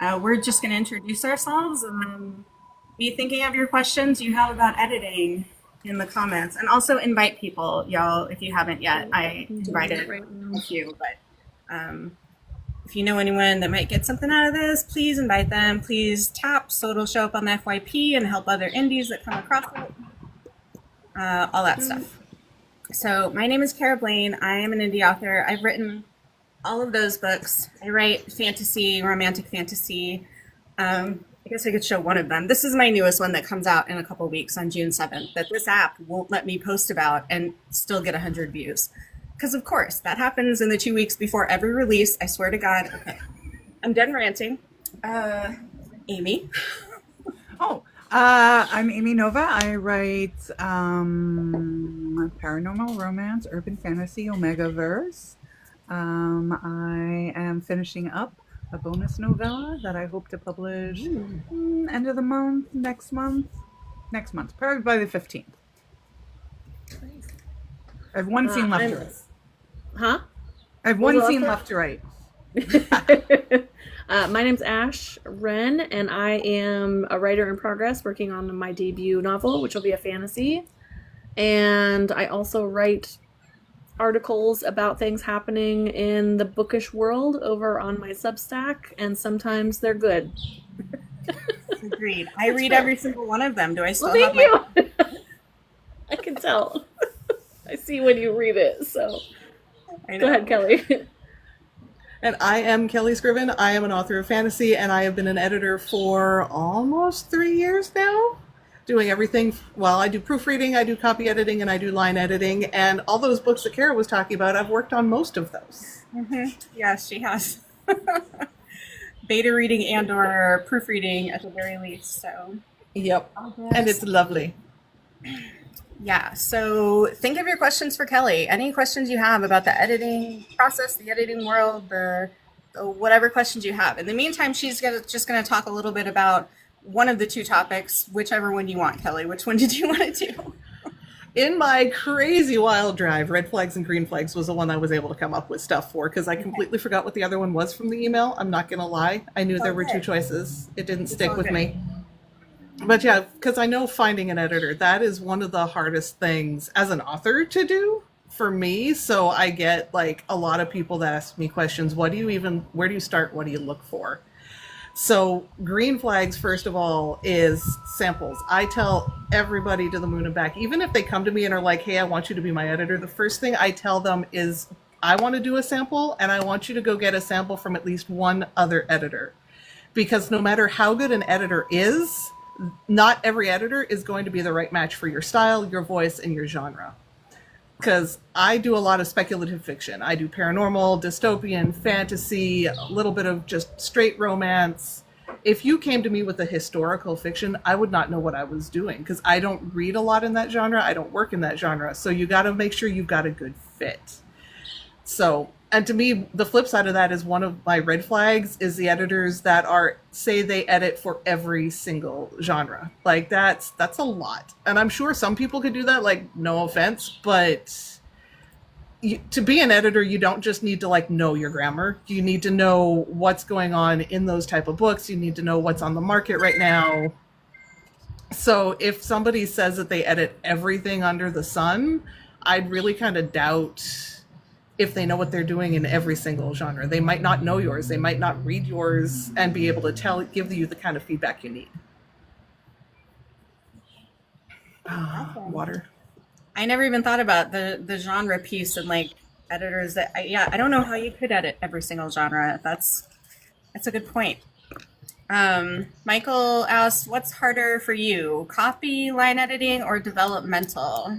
We're just going to introduce ourselves. Be thinking of your questions you have about editing in the comments, and also invite people, y'all. If you haven't yet, I I'm doing that invited right a now. few, but if you know anyone that might get something out of this, please invite them. Please tap so it'll show up on the FYP and help other indies that come across it. All that stuff. So my name is Kara Blaine. I am an indie author. I've written all of those books. I write fantasy, romantic fantasy. I guess I could show one of them. This is my newest one that comes out in a couple weeks on June 7th that this app won't let me post about and still get 100 views. Because, of course, that happens in the 2 weeks before every release. I swear to God. Okay. I'm done ranting. Uh, Amy. I'm Amy Nova. I write paranormal romance, urban fantasy, Omegaverse. I am finishing up a bonus novella that I hope to publish end of the month, next month, probably by the 15th. Nice. I have one scene left to I'm, write. huh? I have What one was scene the left to write. last part? My name's Ash Wren, and I am a writer in progress working on my debut novel, which will be a fantasy. And I also write articles about things happening in the bookish world over on my Substack, and sometimes they're good. Agreed. I read every single one of them. Do I Well, still have thank my. you. I can tell. I see when you read it. So I go ahead, know. Kelly. And I am Kelly Scriven. I am an author of fantasy, and I have been an editor for almost 3 years now, doing everything. Well, I do proofreading, I do copy editing, and I do line editing. And all those books that Kara was talking about, I've worked on most of those. Yes, she has. Beta reading and or proofreading at the very least. So Yep. And yes. it's lovely. Yeah, so think of your questions for Kelly. Any questions you have about the editing process, the editing world, the whatever questions you have. In the meantime, just gonna talk a little bit about one of the two topics, whichever one you want, Kelly. Which one did you want to do? In my crazy wild drive, red flags and green flags was the one I was able to come up with stuff for because I completely forgot what the other one was from the email. I'm not going to lie. I knew there were two Okay, choices. It didn't it's stick all with good. me. But yeah, because I know finding an editor, that is one of the hardest things as an author to do for me. So I get like a lot of people that ask me questions. Where do you start? What do you look for? So green flags, first of all, is samples. I tell everybody to the moon and back, even if they come to me and are like, hey, I want you to be my editor, the first thing I tell them is I want to do a sample and I want you to go get a sample from at least one other editor. Because no matter how good an editor is, not every editor is going to be the right match for your style, your voice, and your genre. Because I do a lot of speculative fiction. I do paranormal, dystopian, fantasy, a little bit of just straight romance. If you came to me with a historical fiction, I would not know what I was doing because I don't read a lot in that genre. I don't work in that genre. So you got to make sure you've got a good fit. So, and to me, the flip side of that is one of my red flags is the editors that are say they edit for every single genre. Like that's a lot. And I'm sure some people could do that, like no offense, but to be an editor, you don't just need to like know your grammar. You need to know what's going on in those type of books. You need to know what's on the market right now. So if somebody says that they edit everything under the sun, I'd really kind of doubt if they know what they're doing in every single genre. They might not know yours. They might not read yours and be able to give you the kind of feedback you need. Awesome. Water. I never even thought about the genre piece and like editors that yeah, I don't know how you could edit every single genre. That's a good point. Michael asked, what's harder for you, copy, line editing, or developmental?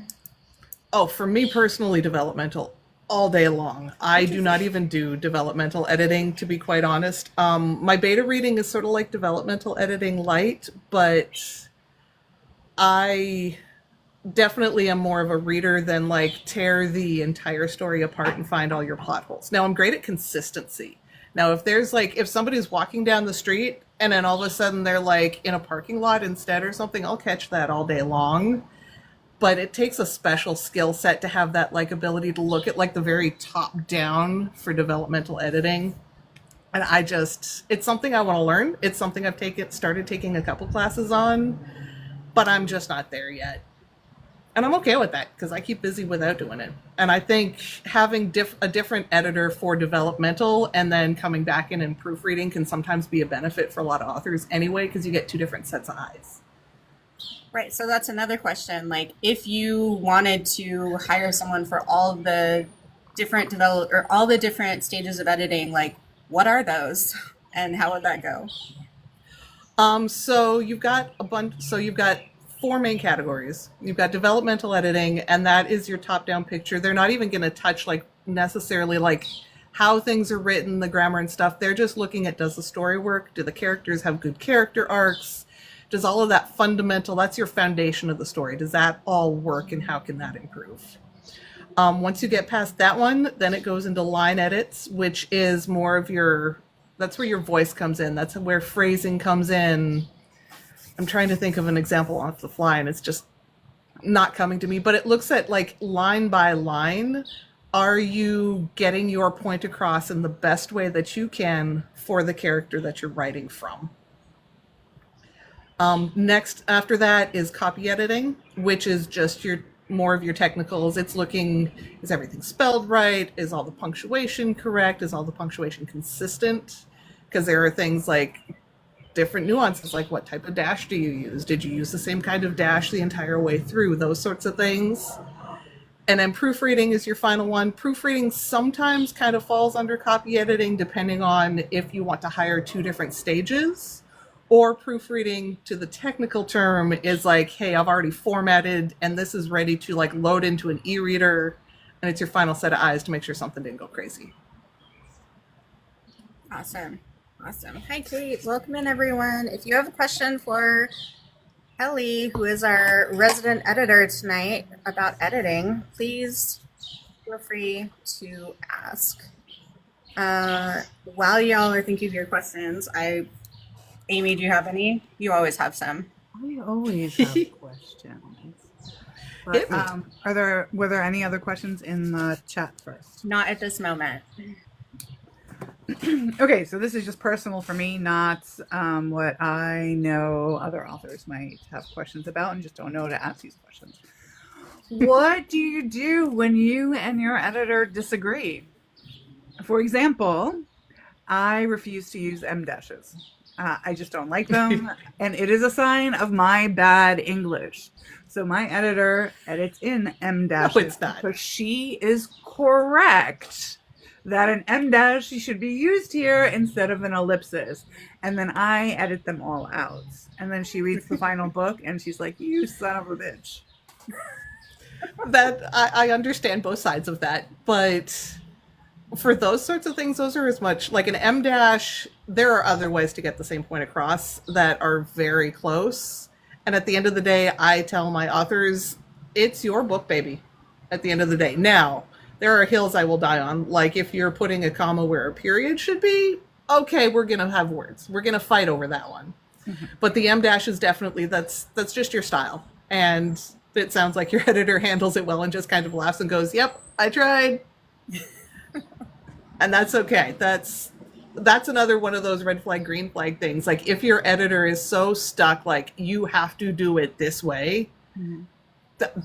Oh, for me personally, developmental all day long. I do not Interesting. even do developmental editing, to be quite honest. My beta reading is sort of like developmental editing light, but I definitely am more of a reader than like tear the entire story apart and find all your plot holes. Now I'm great at consistency. Now if somebody's walking down the street and then all of a sudden they're like in a parking lot instead or something, I'll catch that all day long. But it takes a special skill set to have that like ability to look at like the very top down for developmental editing. And it's something I want to learn. It's something I've started taking a couple classes on, but I'm just not there yet. And I'm okay with that because I keep busy without doing it. And I think having a different editor for developmental and then coming back in and proofreading can sometimes be a benefit for a lot of authors anyway, because you get two different sets of eyes. Right. So that's another question. Like, if you wanted to hire someone for all the different all the different stages of editing, like, what are those and how would that go? So you've got four main categories. You've got developmental editing, and that is your top-down picture. They're not even going to touch necessarily how things are written, the grammar and stuff. They're just looking at, does the story work? Do the characters have good character arcs? Does all of that that's your foundation of the story. Does that all work, and how can that improve? Once you get past that one, then it goes into line edits, which is more of that's where your voice comes in. That's where phrasing comes in. I'm trying to think of an example off the fly, and it's just not coming to me. But it looks at line by line. Are you getting your point across in the best way that you can for the character that you're writing from? Next, after that is copy editing, which is just more of your technicals. It's looking, is everything spelled right? Is all the punctuation correct? Is all the punctuation consistent? Because there are things like different nuances, like what type of dash do you use? Did you use the same kind of dash the entire way through? Those sorts of things. And then proofreading is your final one. Proofreading sometimes kind of falls under copy editing, depending on if you want to hire two different stages, or proofreading, to the technical term, is like, hey, I've already formatted and this is ready to load into an e-reader, and it's your final set of eyes to make sure something didn't go crazy. Awesome. Hi, Kate. Welcome in, everyone. If you have a question for Kelly, who is our resident editor tonight, about editing, please feel free to ask. While y'all are thinking of your questions, Amy, do you have any? You always have some. I always have questions. But, were there any other questions in the chat first? Not at this moment. Okay, so this is just personal for me, not what I know other authors might have questions about and just don't know to ask these questions. What do you do when you and your editor disagree? For example, I refuse to use M dashes. I just don't like them, and it is a sign of my bad English. So my editor edits in M dashes. No, it's not. Because she is correct that an M dash should be used here instead of an ellipsis. And then I edit them all out. And then she reads the final book and she's like, you son of a bitch. I understand both sides of that, but for those sorts of things, those are as much like an M dash. There are other ways to get the same point across that are very close. And at the end of the day, I tell my authors, it's your book, baby, at the end of the day. Now, there are hills I will die on. Like if you're putting a comma where a period should be, okay, we're going to have words. We're going to fight over that one. Mm-hmm. But the M dash is definitely, that's just your style. And it sounds like your editor handles it well and just kind of laughs and goes, yep, I tried. And that's okay. That's another one of those red flag, green flag things. Like if your editor is so stuck, like you have to do it this way, mm-hmm.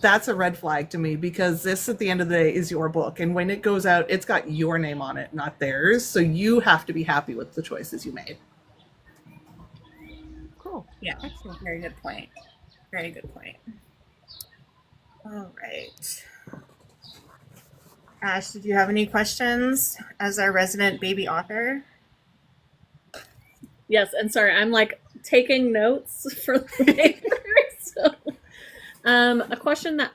That's a red flag to me, because this at the end of the day is your book. And when it goes out, it's got your name on it, not theirs. So you have to be happy with the choices you made. Cool. Yeah. Excellent. Very good point. Very good point. All right. Ash, did you have any questions as our resident baby author? Yes, and sorry, I'm taking notes for the paper. So, a question that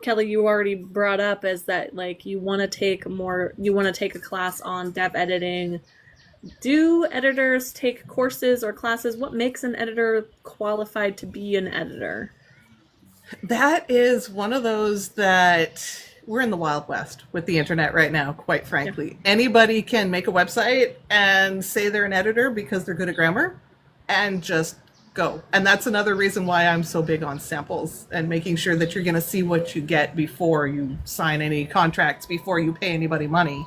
Kelly, you already brought up is that you want to take a class on dev editing. Do editors take courses or classes? What makes an editor qualified to be an editor? That is one of those that we're in the Wild West with the internet right now, quite frankly. Yeah. Anybody can make a website and say they're an editor because they're good at grammar and just go. And that's another reason why I'm so big on samples and making sure that you're going to see what you get before you sign any contracts, before you pay anybody money.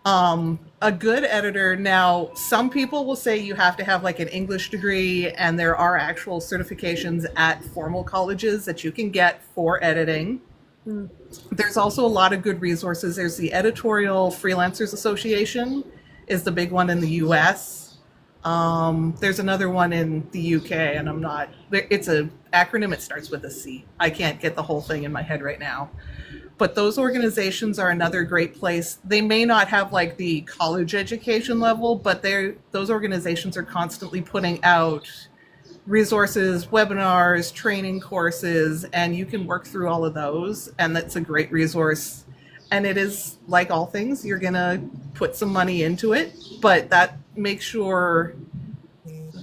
A good editor, now, some people will say you have to have like an English degree, and there are actual certifications at formal colleges that you can get for editing. Mm. There's also a lot of good resources. There's the Editorial Freelancers Association is the big one in the US. There's another one in the UK, and it's a acronym. It starts with a C. I can't get the whole thing in my head right now. But those organizations are another great place. They may not have like the college education level, but those organizations are constantly putting out resources, webinars, training courses, and you can work through all of those. And that's a great resource. And it is, like all things, you're going to put some money into it, but that makes sure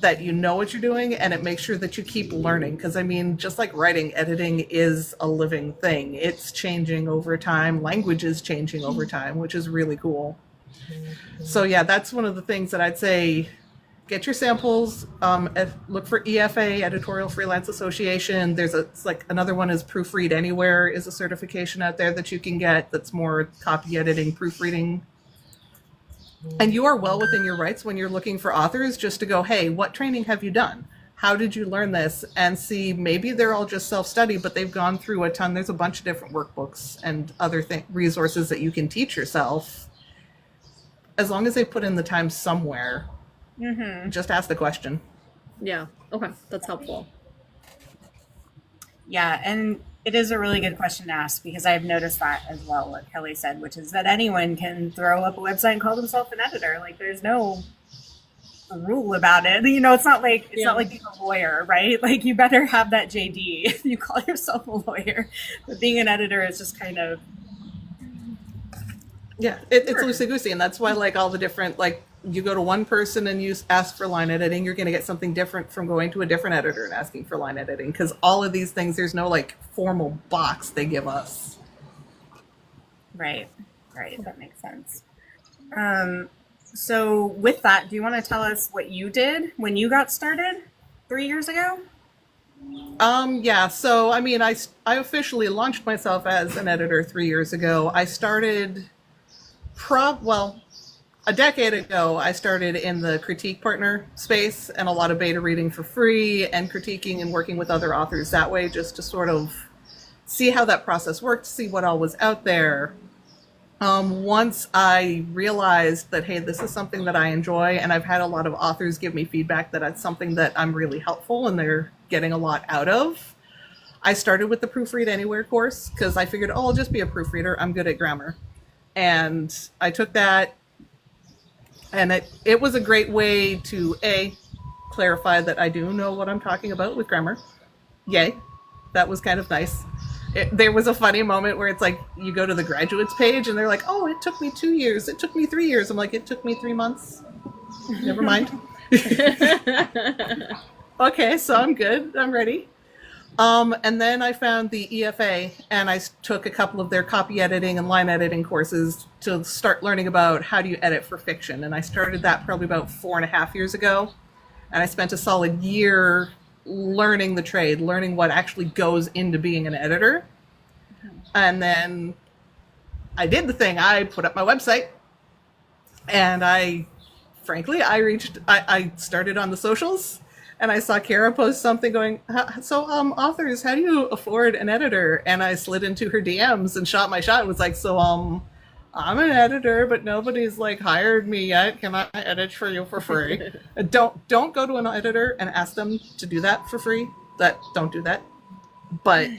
that you know what you're doing, and it makes sure that you keep learning. Because I mean, just like writing, editing is a living thing. It's changing over time. Language is changing over time, which is really cool. So yeah, that's one of the things that I'd say. Get your samples. Look for EFA, Editorial Freelance Association. It's like another one is Proofread Anywhere is a certification out there that you can get that's more copy editing, proofreading. And you are well within your rights when you're looking for authors just to go, hey, what training have you done? How did you learn this? And see, maybe they're all just self-study, but they've gone through a ton. There's a bunch of different workbooks and other resources that you can teach yourself. As long as they put in the time somewhere, just ask the question. Yeah. Okay. That's helpful. Yeah, and it is a really good question to ask, because I've noticed that as well, what Kelly said, which is that anyone can throw up a website and call themselves an editor. Like, there's no rule about it. You know, it's not like being a lawyer, right? Like, you better have that JD if you call yourself a lawyer. But being an editor is just kind of... Yeah, it's loosey-goosey, and that's why, like, all the different, like, you go to one person and you ask for line editing, you're going to get something different from going to a different editor and asking for line editing, because all of these things, there's no like formal box they give us. Right, that makes sense. So with that, do you want to tell us what you did when you got started 3 years ago? Yeah, so I mean, I officially launched myself as an editor 3 years ago. I started a decade ago. I started in the critique partner space and a lot of beta reading for free and critiquing and working with other authors that way, just to sort of see how that process worked, see what all was out there. Once I realized that, hey, this is something that I enjoy, and I've had a lot of authors give me feedback that it's something that I'm really helpful and they're getting a lot out of, I started with the Proofread Anywhere course, because I figured, I'll just be a proofreader. I'm good at grammar. And I took that, and it was a great way to, clarify that I do know what I'm talking about with grammar. Yay. That was kind of nice. There was a funny moment where it's like, you go to the graduates page and they're like, oh, it took me 2 years. It took me 3 years. I'm like, it took me 3 months. Never mind. Okay, so I'm good. I'm ready. And then I found the EFA, and I took a couple of their copy editing and line editing courses to start learning about how do you edit for fiction. And I started that probably about 4.5 years ago. And I spent a solid year learning the trade, learning what actually goes into being an editor. And then I did the thing. I put up my website, and I started on the socials, and I saw Kara post something going, so authors, how do you afford an editor? And I slid into her DMs and shot my shot and was like, so I'm an editor, but nobody's like hired me yet. Can I edit for you for free? Don't go to an editor and ask them to do that for free. Don't do that. But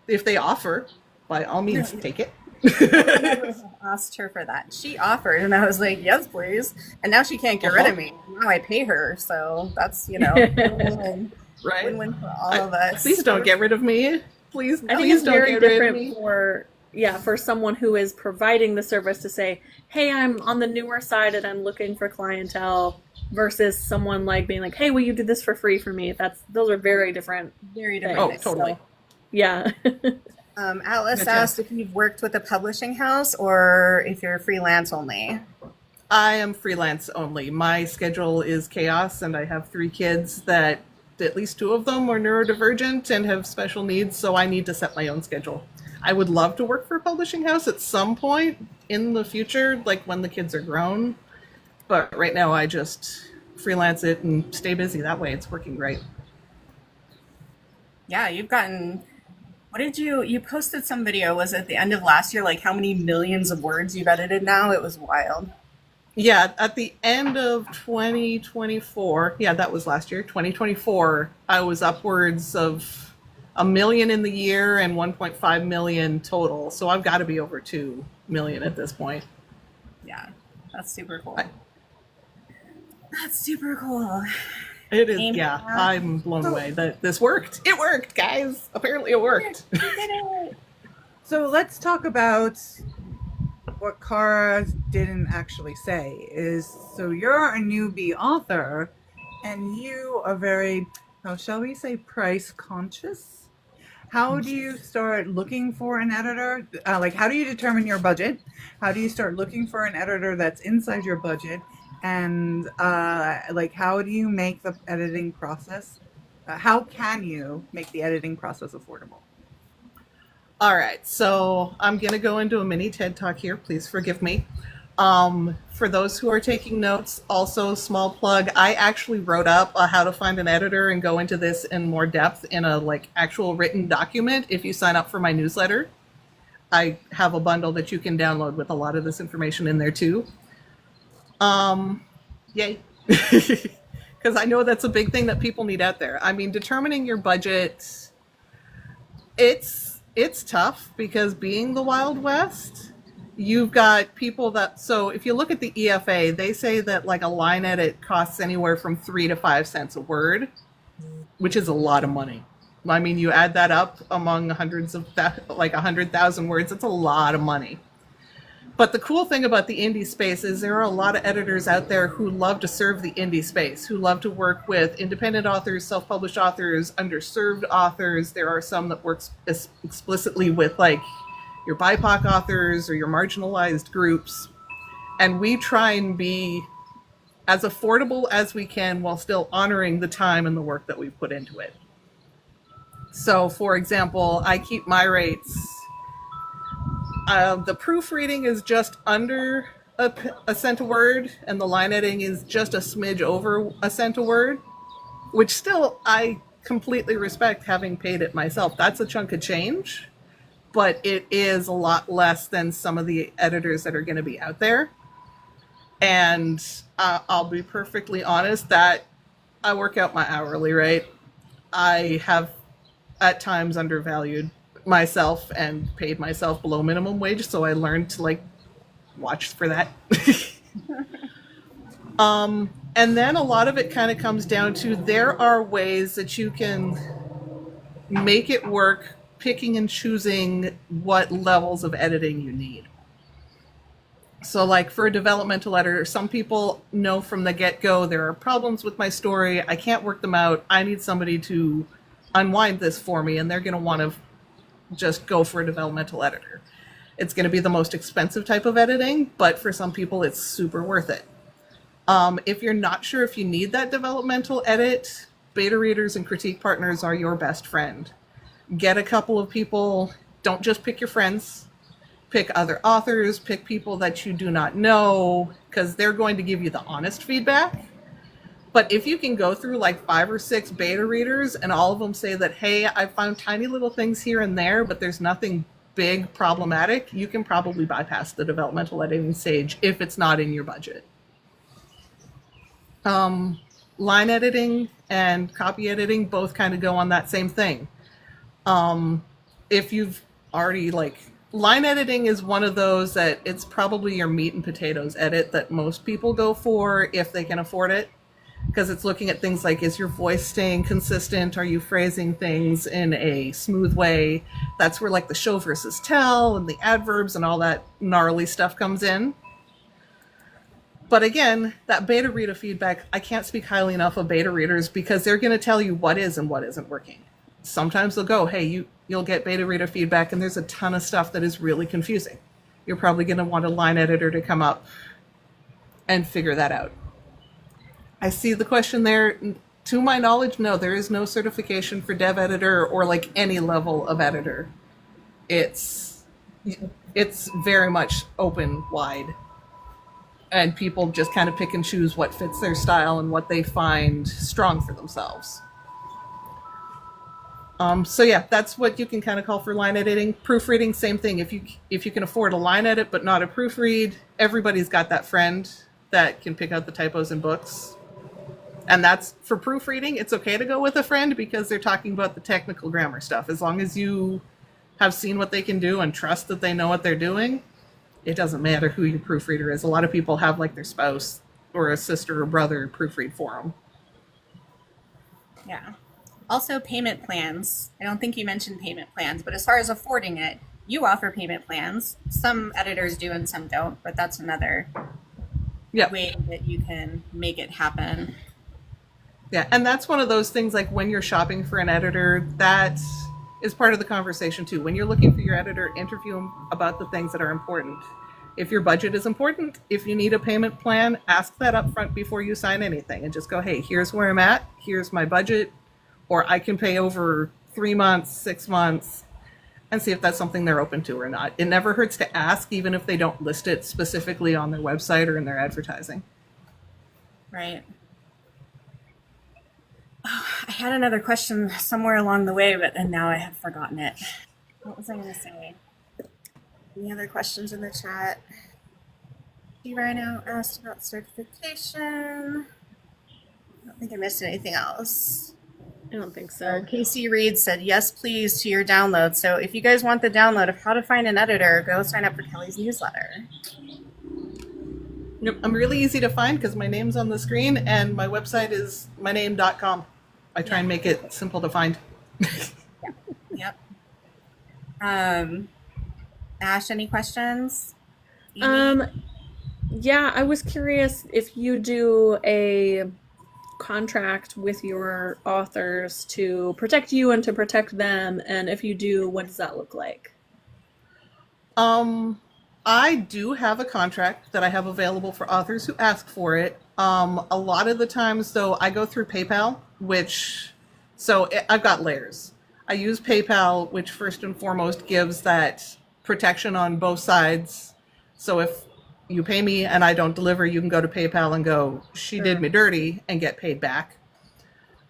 if they offer, by all means, take it. I never asked her for that. She offered, and I was like, yes, please. And now she can't get rid of me. Now I pay her, so that's, win-win. Right. Win-win for all of us. Please don't get rid of me. Please, I think please it's don't very get rid of different me. for someone who is providing the service to say, hey, I'm on the newer side and I'm looking for clientele, versus someone like being like, hey, will you do this for free for me? Those are very different. Very different. Oh, totally. So, yeah. Alice asked if you've worked with a publishing house or if you're freelance only. I am freelance only. My schedule is chaos, and I have 3 kids that at least 2 of them are neurodivergent and have special needs, so I need to set my own schedule. I would love to work for a publishing house at some point in the future, like when the kids are grown. But right now I just freelance it and stay busy that way. It's working great. Yeah, you've gotten. What did you posted some video? Was it at the end of last year? Like how many millions of words you've edited now? It was wild. Yeah, at the end of 2024, yeah, that was last year, 2024, I was upwards of 1 million in the year and 1.5 million total. So I've got to be over 2 million at this point. Yeah, that's super cool. That's super cool. It is, Amen. yeah, I'm blown away that this worked. It worked, guys. Apparently it worked. So let's talk about what Cara didn't actually say is, so you're a newbie author and you are very, how shall we say, price conscious. How do you start looking for an editor? Like, how do you determine your budget? How do you start looking for an editor that's inside your budget? And like, how do you make the editing process? How can you make the editing process affordable? All right, so I'm going to go into a mini TED Talk here. Please forgive me. For those who are taking notes, also small plug, I actually wrote up how to find an editor and go into this in more depth in a like actual written document. If you sign up for my newsletter, I have a bundle that you can download with a lot of this information in there too. Yay. Because I know that's a big thing that people need out there. I mean, determining your budget, it's tough because being the Wild West, you've got people that, so if you look at the EFA, they say that like a line edit costs anywhere from 3 to 5 cents a word, which is a lot of money. I mean, you add that up among hundreds of, like 100,000 words, it's a lot of money. But the cool thing about the indie space is there are a lot of editors out there who love to serve the indie space, who love to work with independent authors, self-published authors, underserved authors. There are some that works explicitly with like your BIPOC authors or your marginalized groups. And we try and be as affordable as we can while still honoring the time and the work that we've put into it. So, for example, I keep my rates. The proofreading is just under a cent a word, and the line editing is just a smidge over a cent a word, which still I completely respect having paid it myself. That's a chunk of change, but it is a lot less than some of the editors that are going to be out there. And I'll be perfectly honest that I work out my hourly rate. I have at times undervalued myself and paid myself below minimum wage, so I learned to like watch for that. And then a lot of it kind of comes down to there are ways that you can make it work, picking and choosing what levels of editing you need. So like for a developmental editor, some people know from the get-go there are problems with my story, I can't work them out, I need somebody to unwind this for me, and they're going to want to just go for a developmental editor. It's going to be the most expensive type of editing, but for some people it's super worth it. If you're not sure if you need that developmental edit, beta readers and critique partners are your best friend. Get a couple of people, don't just pick your friends, pick other authors, pick people that you do not know, because they're going to give you the honest feedback. But if you can go through like 5 or 6 beta readers and all of them say that, hey, I found tiny little things here and there, but there's nothing big problematic, you can probably bypass the developmental editing stage if it's not in your budget. Line editing and copy editing both kind of go on that same thing. If you've already like, line editing is one of those that it's probably your meat and potatoes edit that most people go for if they can afford it. Because it's looking at things like, is your voice staying consistent? Are you phrasing things in a smooth way? That's where like the show versus tell and the adverbs and all that gnarly stuff comes in. But again, that beta reader feedback, I can't speak highly enough of beta readers because they're going to tell you what is and what isn't working. Sometimes they'll go, hey, you'll get beta reader feedback and there's a ton of stuff that is really confusing. You're probably going to want a line editor to come up and figure that out. I see the question there. To my knowledge, no, there is no certification for dev editor or like any level of editor. it's very much open wide, and people just kind of pick and choose what fits their style and what they find strong for themselves. So yeah, that's what you can kind of call for line editing. Proofreading, same thing. If you can afford a line edit but not a proofread, everybody's got that friend that can pick out the typos in books. And that's for proofreading. It's okay to go with a friend because they're talking about the technical grammar stuff. As long as you have seen what they can do and trust that they know what they're doing, it doesn't matter who your proofreader is. A lot of people have like their spouse or a sister or brother proofread for them. Yeah. Also, payment plans. I don't think you mentioned payment plans, but as far as affording it, you offer payment plans. Some editors do and some don't, but that's another way that you can make it happen. Yeah, and that's one of those things, like when you're shopping for an editor, that is part of the conversation too. When you're looking for your editor, interview them about the things that are important. If your budget is important, if you need a payment plan, ask that up front before you sign anything and just go, hey, here's where I'm at, here's my budget, or I can pay over 3 months, 6 months, and see if that's something they're open to or not. It never hurts to ask, even if they don't list it specifically on their website or in their advertising. Right. Oh, I had another question somewhere along the way, but now I have forgotten it. What was I going to say? Any other questions in the chat? Rhino asked about certification. I don't think I missed anything else. I don't think so. Casey Reed said, yes, please, to your download. So if you guys want the download of how to find an editor, go sign up for Kelly's newsletter. Yep, I'm really easy to find because my name's on the screen and my website is myname.com. I try and make it simple to find. Yep. Ash, any questions? Yeah, I was curious if you do a contract with your authors to protect you and to protect them, and if you do, what does that look like? I do have a contract that I have available for authors who ask for it. A lot of the times, though, I go through PayPal, I've got layers. I use PayPal, which first and foremost gives that protection on both sides. So if you pay me and I don't deliver, you can go to PayPal and go, she did me dirty, and get paid back.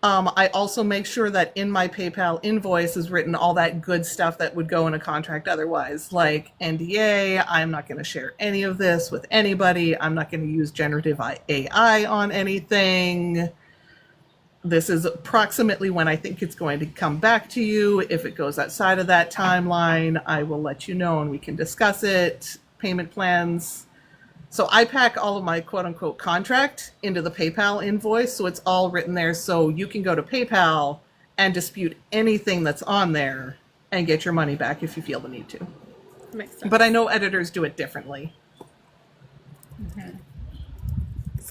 I also make sure that in my PayPal invoice is written all that good stuff that would go in a contract otherwise, like NDA, I'm not going to share any of this with anybody, I'm not going to use generative AI on anything. This is approximately when I think it's going to come back to you. If it goes outside of that timeline, I will let you know and we can discuss it. Payment plans. So I pack all of my quote unquote contract into the PayPal invoice. So it's all written there. So you can go to PayPal and dispute anything that's on there and get your money back if you feel the need to. Makes sense. But I know editors do it differently. Mm-hmm.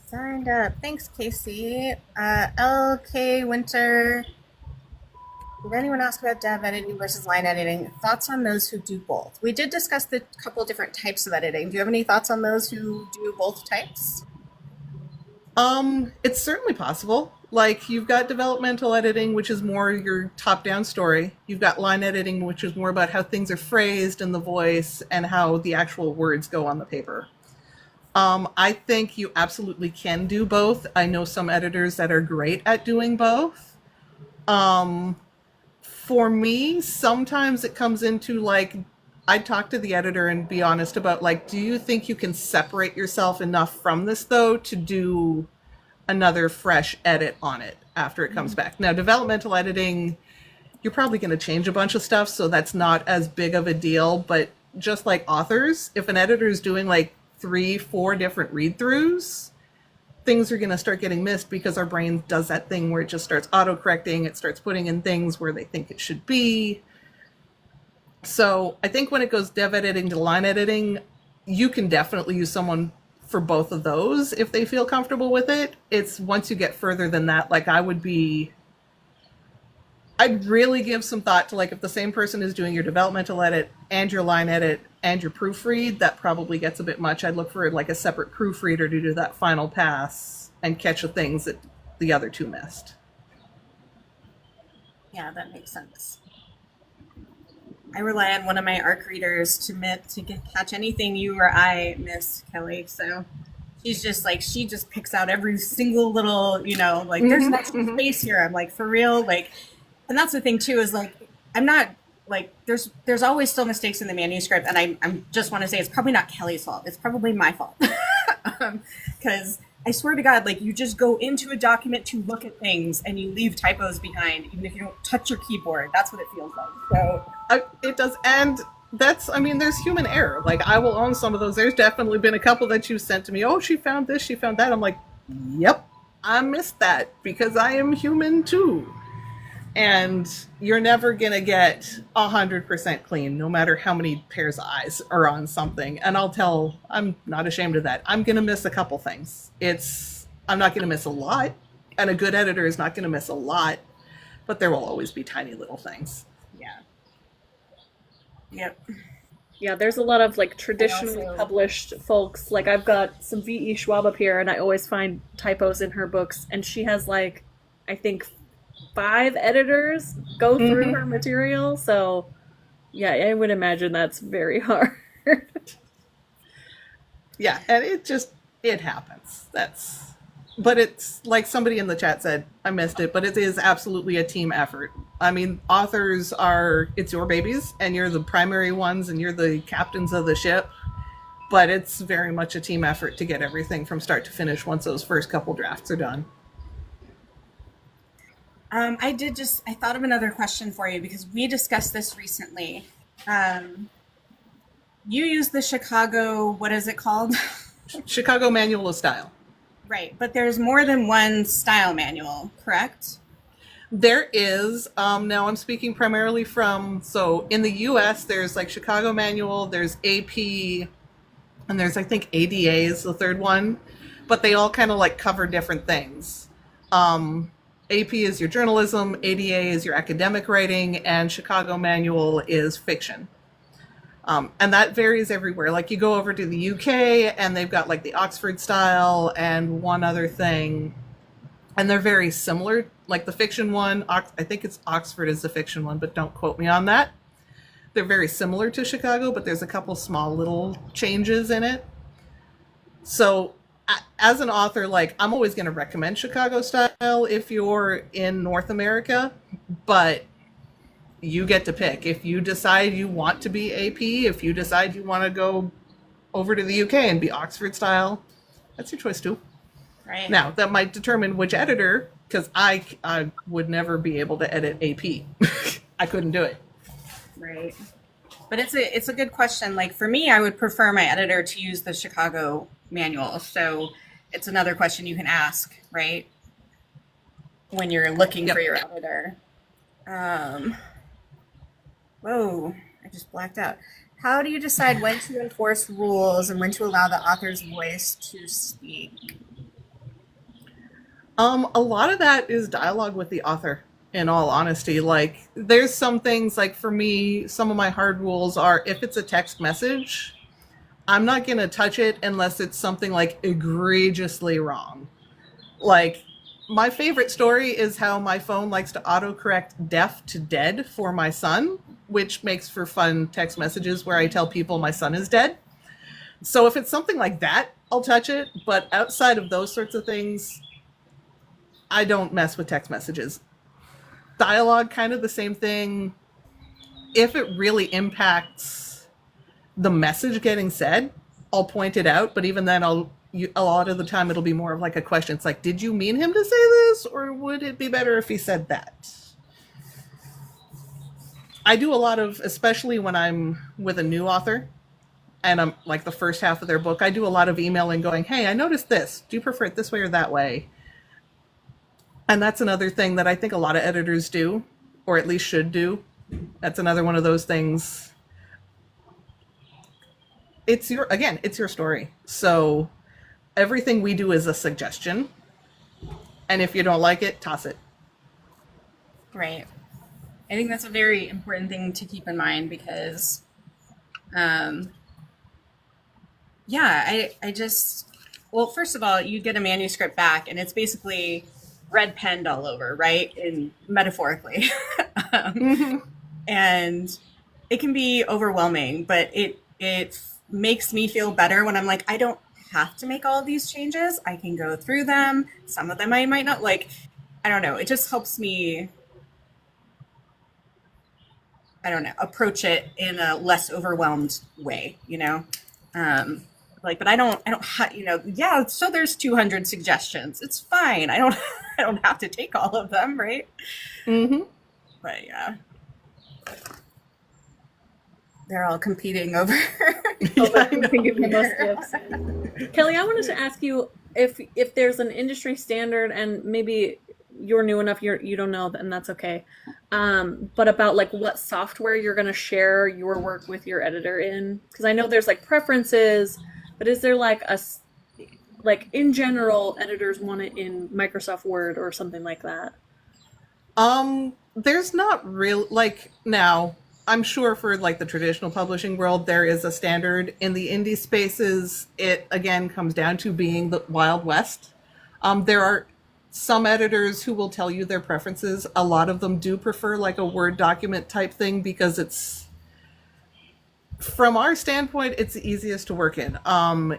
Signed up. Thanks, Casey. LK Winter. Did anyone ask about dev editing versus line editing? Thoughts on those who do both? We did discuss the couple different types of editing. Do you have any thoughts on those who do both types? It's certainly possible. Like, you've got developmental editing, which is more your top-down story. You've got line editing, which is more about how things are phrased in the voice and how the actual words go on the paper. I think you absolutely can do both. I know some editors that are great at doing both. For me, sometimes it comes into, like, I'd talk to the editor and be honest about, like, do you think you can separate yourself enough from this, though, to do another fresh edit on it after it comes back? Now, developmental editing, you're probably going to change a bunch of stuff, so that's not as big of a deal. But just like authors, if an editor is doing, like, 3-4 different read-throughs, things are going to start getting missed because our brain does that thing where it just starts auto-correcting. It starts putting in things where they think it should be. So I think when it goes dev editing to line editing, you can definitely use someone for both of those if they feel comfortable with it. It's once you get further than that, like I'd really give some thought to, like, if the same person is doing your developmental edit and your line edit and your proofread, that probably gets a bit much. I'd look for, like, a separate proofreader to do that final pass and catch the things that the other two missed. Yeah, that makes sense. I rely on one of my ARC readers to catch anything you or I miss, Kelly. So she's just like, she just picks out every single little, like there's an extra space here. I'm like, for real? Like, and that's the thing too, is like, I'm not like, there's always still mistakes in the manuscript. And I'm just want to say it's probably not Kelly's fault. It's probably my fault. Because I swear to God, like you just go into a document to look at things and you leave typos behind, even if you don't touch your keyboard. That's what it feels like. So It does, and there's human error. Like, I will own some of those. There's definitely been a couple that you sent to me. Oh, she found this, she found that. I'm like, yep, I missed that because I am human too. And you're never gonna get 100% clean, no matter how many pairs of eyes are on something. And I'm not ashamed of that. I'm gonna miss a couple things. I'm not gonna miss a lot, and a good editor is not gonna miss a lot, but there will always be tiny little things. yeah. Yep. Yeah, there's a lot of like traditionally published folks. Like I've got some V.E. Schwab up here, and I always find typos in her books. And she has like, I think, 5 editors go through her material. So, yeah, I would imagine that's very hard. Yeah, and it happens. But it's like somebody in the chat said, I missed it, but it is absolutely a team effort. I mean, authors it's your babies, and you're the primary ones, and you're the captains of the ship. But it's very much a team effort to get everything from start to finish once those first couple drafts are done. I thought of another question for you because we discussed this recently. You use the Chicago, what is it called? Chicago Manual of Style. Right, but there's more than one style manual, correct? There is. Now I'm speaking primarily so in the US, there's like Chicago Manual, there's AP, and there's, I think, ADA is the third one, but they all kind of like cover different things. AP is your journalism, ADA is your academic writing, and Chicago Manual is fiction. And that varies everywhere. Like you go over to the UK and they've got like the Oxford style and one other thing. And they're very similar. Like the fiction one, I think it's Oxford is the fiction one, but don't quote me on that. They're very similar to Chicago, but there's a couple small little changes in it. So as an author, like I'm always going to recommend Chicago style if you're in North America, but you get to pick. If you decide you want to be AP, if you decide you want to go over to the UK and be Oxford style, that's your choice too. Right. Now, that might determine which editor, because I would never be able to edit AP. I couldn't do it. Right. But it's a good question. Like for me, I would prefer my editor to use the Chicago manual. So it's another question you can ask, right? When you're looking for your editor. Whoa, I just blacked out. How do you decide when to enforce rules and when to allow the author's voice to speak? A lot of that is dialogue with the author, in all honesty. Like, there's some things, like for me, some of my hard rules are if it's a text message, I'm not going to touch it unless it's something like egregiously wrong. Like, my favorite story is how my phone likes to autocorrect deaf to dead for my son, which makes for fun text messages where I tell people my son is dead. So if it's something like that, I'll touch it. But outside of those sorts of things, I don't mess with text messages. Dialogue, kind of the same thing. If it really impacts the message getting said, I'll point it out. But even then, a lot of the time, it'll be more of like a question. It's like, did you mean him to say this? Or would it be better if he said that? I do a lot of, especially when I'm with a new author, and I'm like the first half of their book, I do a lot of emailing going, hey, I noticed this. Do you prefer it this way or that way? And that's another thing that I think a lot of editors do, or at least should do. That's another one of those things. It's your story. So everything we do is a suggestion. And if you don't like it, toss it. Right. I think that's a very important thing to keep in mind because, well, first of all, you get a manuscript back and it's basically red penned all over, right? And metaphorically. And it can be overwhelming, but it makes me feel better when I'm like, I don't have to make all of these changes. I can go through them. Some of them I might not like. I don't know. It just helps me, I don't know, approach it in a less overwhelmed way, you know? Like, but I don't have, you know, yeah, so there's 200 suggestions. It's fine. I don't, I don't have to take all of them, right? Mm-hmm. But yeah, they're all competing over. Can give the most gifts. Kelly, I wanted to ask you if there's an industry standard, and maybe you're new enough, you don't know, and that's okay. But about like what software you're going to share your work with your editor in, because I know there's like preferences, but is there like like in general, editors want it in Microsoft Word or something like that? There's not real, like, now, I'm sure for like the traditional publishing world, there is a standard. In the indie spaces, it again comes down to being the Wild West. There are some editors who will tell you their preferences. A lot of them do prefer like a Word document type thing because it's, from our standpoint, it's the easiest to work in.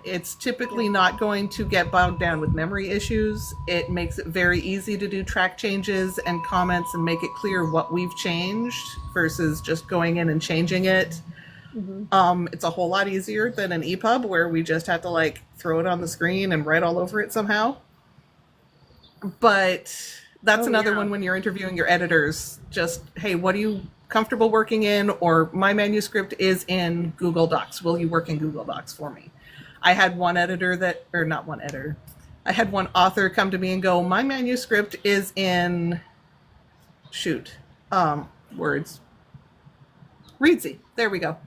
It's typically not going to get bogged down with memory issues. It makes it very easy to do track changes and comments and make it clear what we've changed versus just going in and changing it. Mm-hmm. It's a whole lot easier than an EPUB where we just have to like throw it on the screen and write all over it somehow. But that's another one when you're interviewing your editors. Just, hey, what are you comfortable working in? Or my manuscript is in Google Docs. Will you work in Google Docs for me? I had one editor that, or not one editor, I had one author come to me and go, my manuscript is in, words. Readsy. There we go.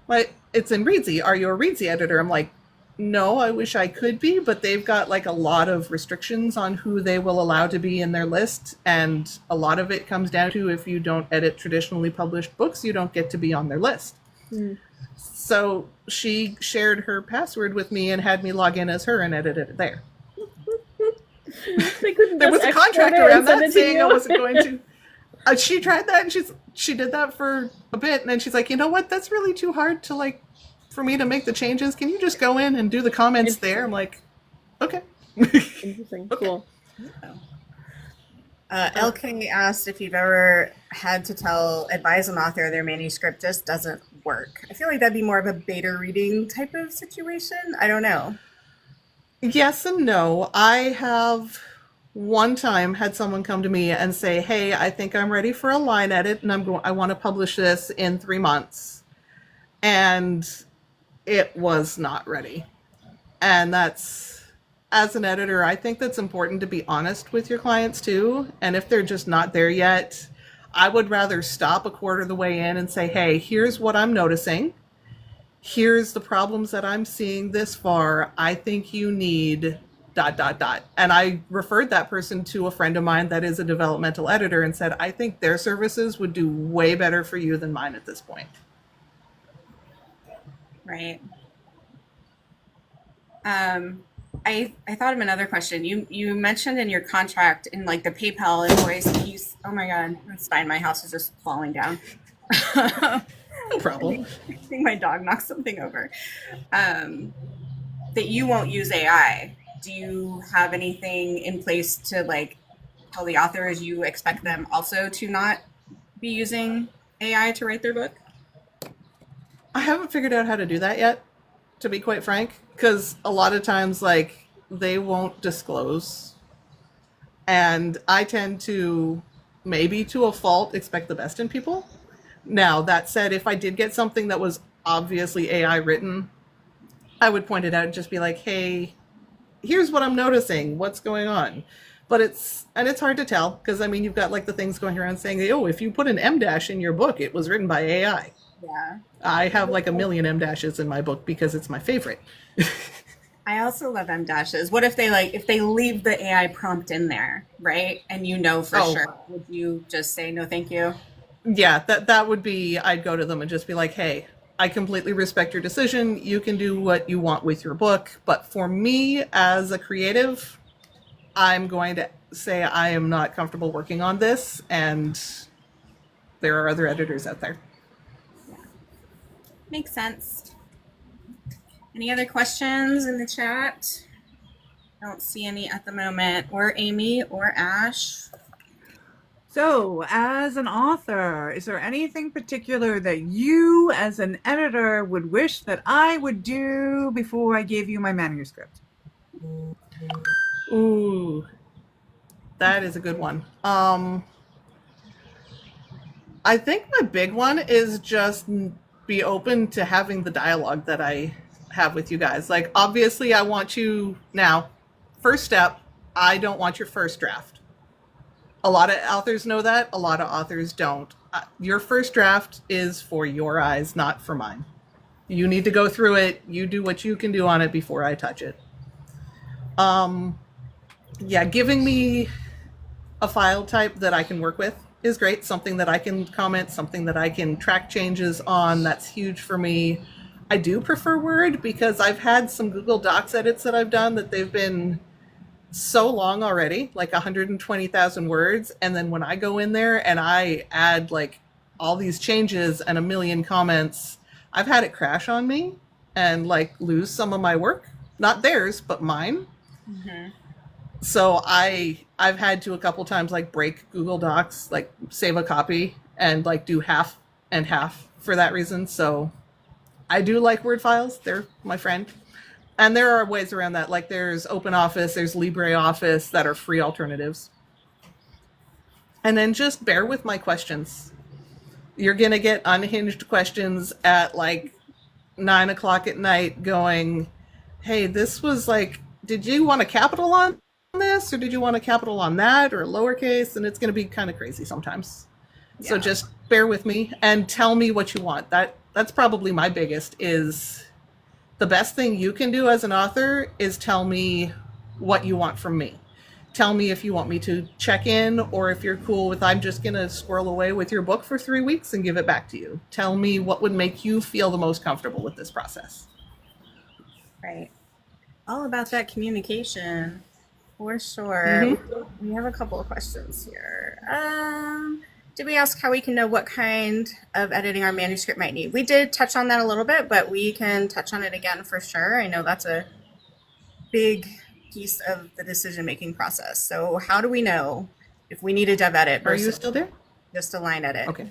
But it's in Readsy. Are you a Readsy editor? I'm like, no, I wish I could be, but they've got like a lot of restrictions on who they will allow to be in their list. And a lot of it comes down to if you don't edit traditionally published books, you don't get to be on their list. Mm. So she shared her password with me and had me log in as her and edit it there. There was a contract around that saying I wasn't going to. She tried that and she did that for a bit. And then she's like, you know what? That's really too hard to like, for me to make the changes. Can you just go in and do the comments there? I'm like, okay. Interesting. Okay. Cool. LK asked if you've ever had to advise an author their manuscript just doesn't work. I feel like that'd be more of a beta reading type of situation. I don't know. Yes and no. I have one time had someone come to me and say, hey, I think I'm ready for a line edit and I want to publish this in 3 months. And it was not ready. And that's, as an editor, I think that's important to be honest with your clients too. And if they're just not there yet, I would rather stop a quarter of the way in and say, hey, here's what I'm noticing. Here's the problems that I'm seeing this far. I think you need ... And I referred that person to a friend of mine that is a developmental editor and said, I think their services would do way better for you than mine at this point. Right. I thought of another question. You mentioned in your contract in like the PayPal invoice piece. Oh my God, it's fine. My house is just falling down. No problem. I think my dog knocked something over. That you won't use AI. Do you have anything in place to like tell the authors you expect them also to not be using AI to write their book? I haven't figured out how to do that yet, to be quite frank, because a lot of times, like, they won't disclose. And I tend to, maybe to a fault, expect the best in people. Now, that said, if I did get something that was obviously AI written, I would point it out and just be like, hey, here's what I'm noticing. What's going on? But it's hard to tell, because, I mean, you've got, like, the things going around saying, oh, if you put an M dash in your book, it was written by AI. Yeah. I have like 1 million M dashes in my book because it's my favorite. I also love M dashes. What if they leave the AI prompt in there, right? And you know for sure. Would you just say no thank you? Yeah, that would be, I'd go to them and just be like, hey, I completely respect your decision. You can do what you want with your book. But for me as a creative, I'm going to say I am not comfortable working on this, and there are other editors out there. Yeah. Makes sense. Any other questions in the chat? I don't see any at the moment. Or Amy or Ash. So, as an author, is there anything particular that you, as an editor, would wish that I would do before I gave you my manuscript? Ooh, that is a good one. I think my big one is just be open to having the dialogue that I have with you guys. Like, obviously, I want you now. First step, I don't want your first draft. A lot of authors know that. A lot of authors don't. Your first draft is for your eyes, not for mine. You need to go through it. You do what you can do on it before I touch it. Yeah, giving me a file type that I can work with is great. Something that I can comment, something that I can track changes on. That's huge for me. I do prefer Word because I've had some Google Docs edits that I've done that they've been so long already, like 120,000 words. And then when I go in there and I add like all these changes and a million comments, I've had it crash on me and like lose some of my work. Not theirs, but mine. Mm-hmm. So I've had to a couple times like break Google Docs, like save a copy and like do half and half for that reason. So I do like Word files. They're my friend. And there are ways around that. Like there's OpenOffice, there's LibreOffice that are free alternatives. And then just bear with my questions. You're going to get unhinged questions at like 9 o'clock at night going, hey, this was like, did you want a capital on this or did you want a capital on that or lowercase? And it's going to be kind of crazy sometimes. Yeah. So just bear with me and tell me what you want. That's probably my biggest is the best thing you can do as an author is tell me what you want from me. Tell me if you want me to check in or if you're cool with I'm just going to squirrel away with your book for 3 weeks and give it back to you. Tell me what would make you feel the most comfortable with this process. Right. All about that communication, for sure. Mm-hmm. We have a couple of questions here. Did we ask how we can know what kind of editing our manuscript might need? We did touch on that a little bit, but we can touch on it again for sure. I know that's a big piece of the decision-making process. So how do we know if we need a dev edit versus Are you still there? Just a line edit? Okay.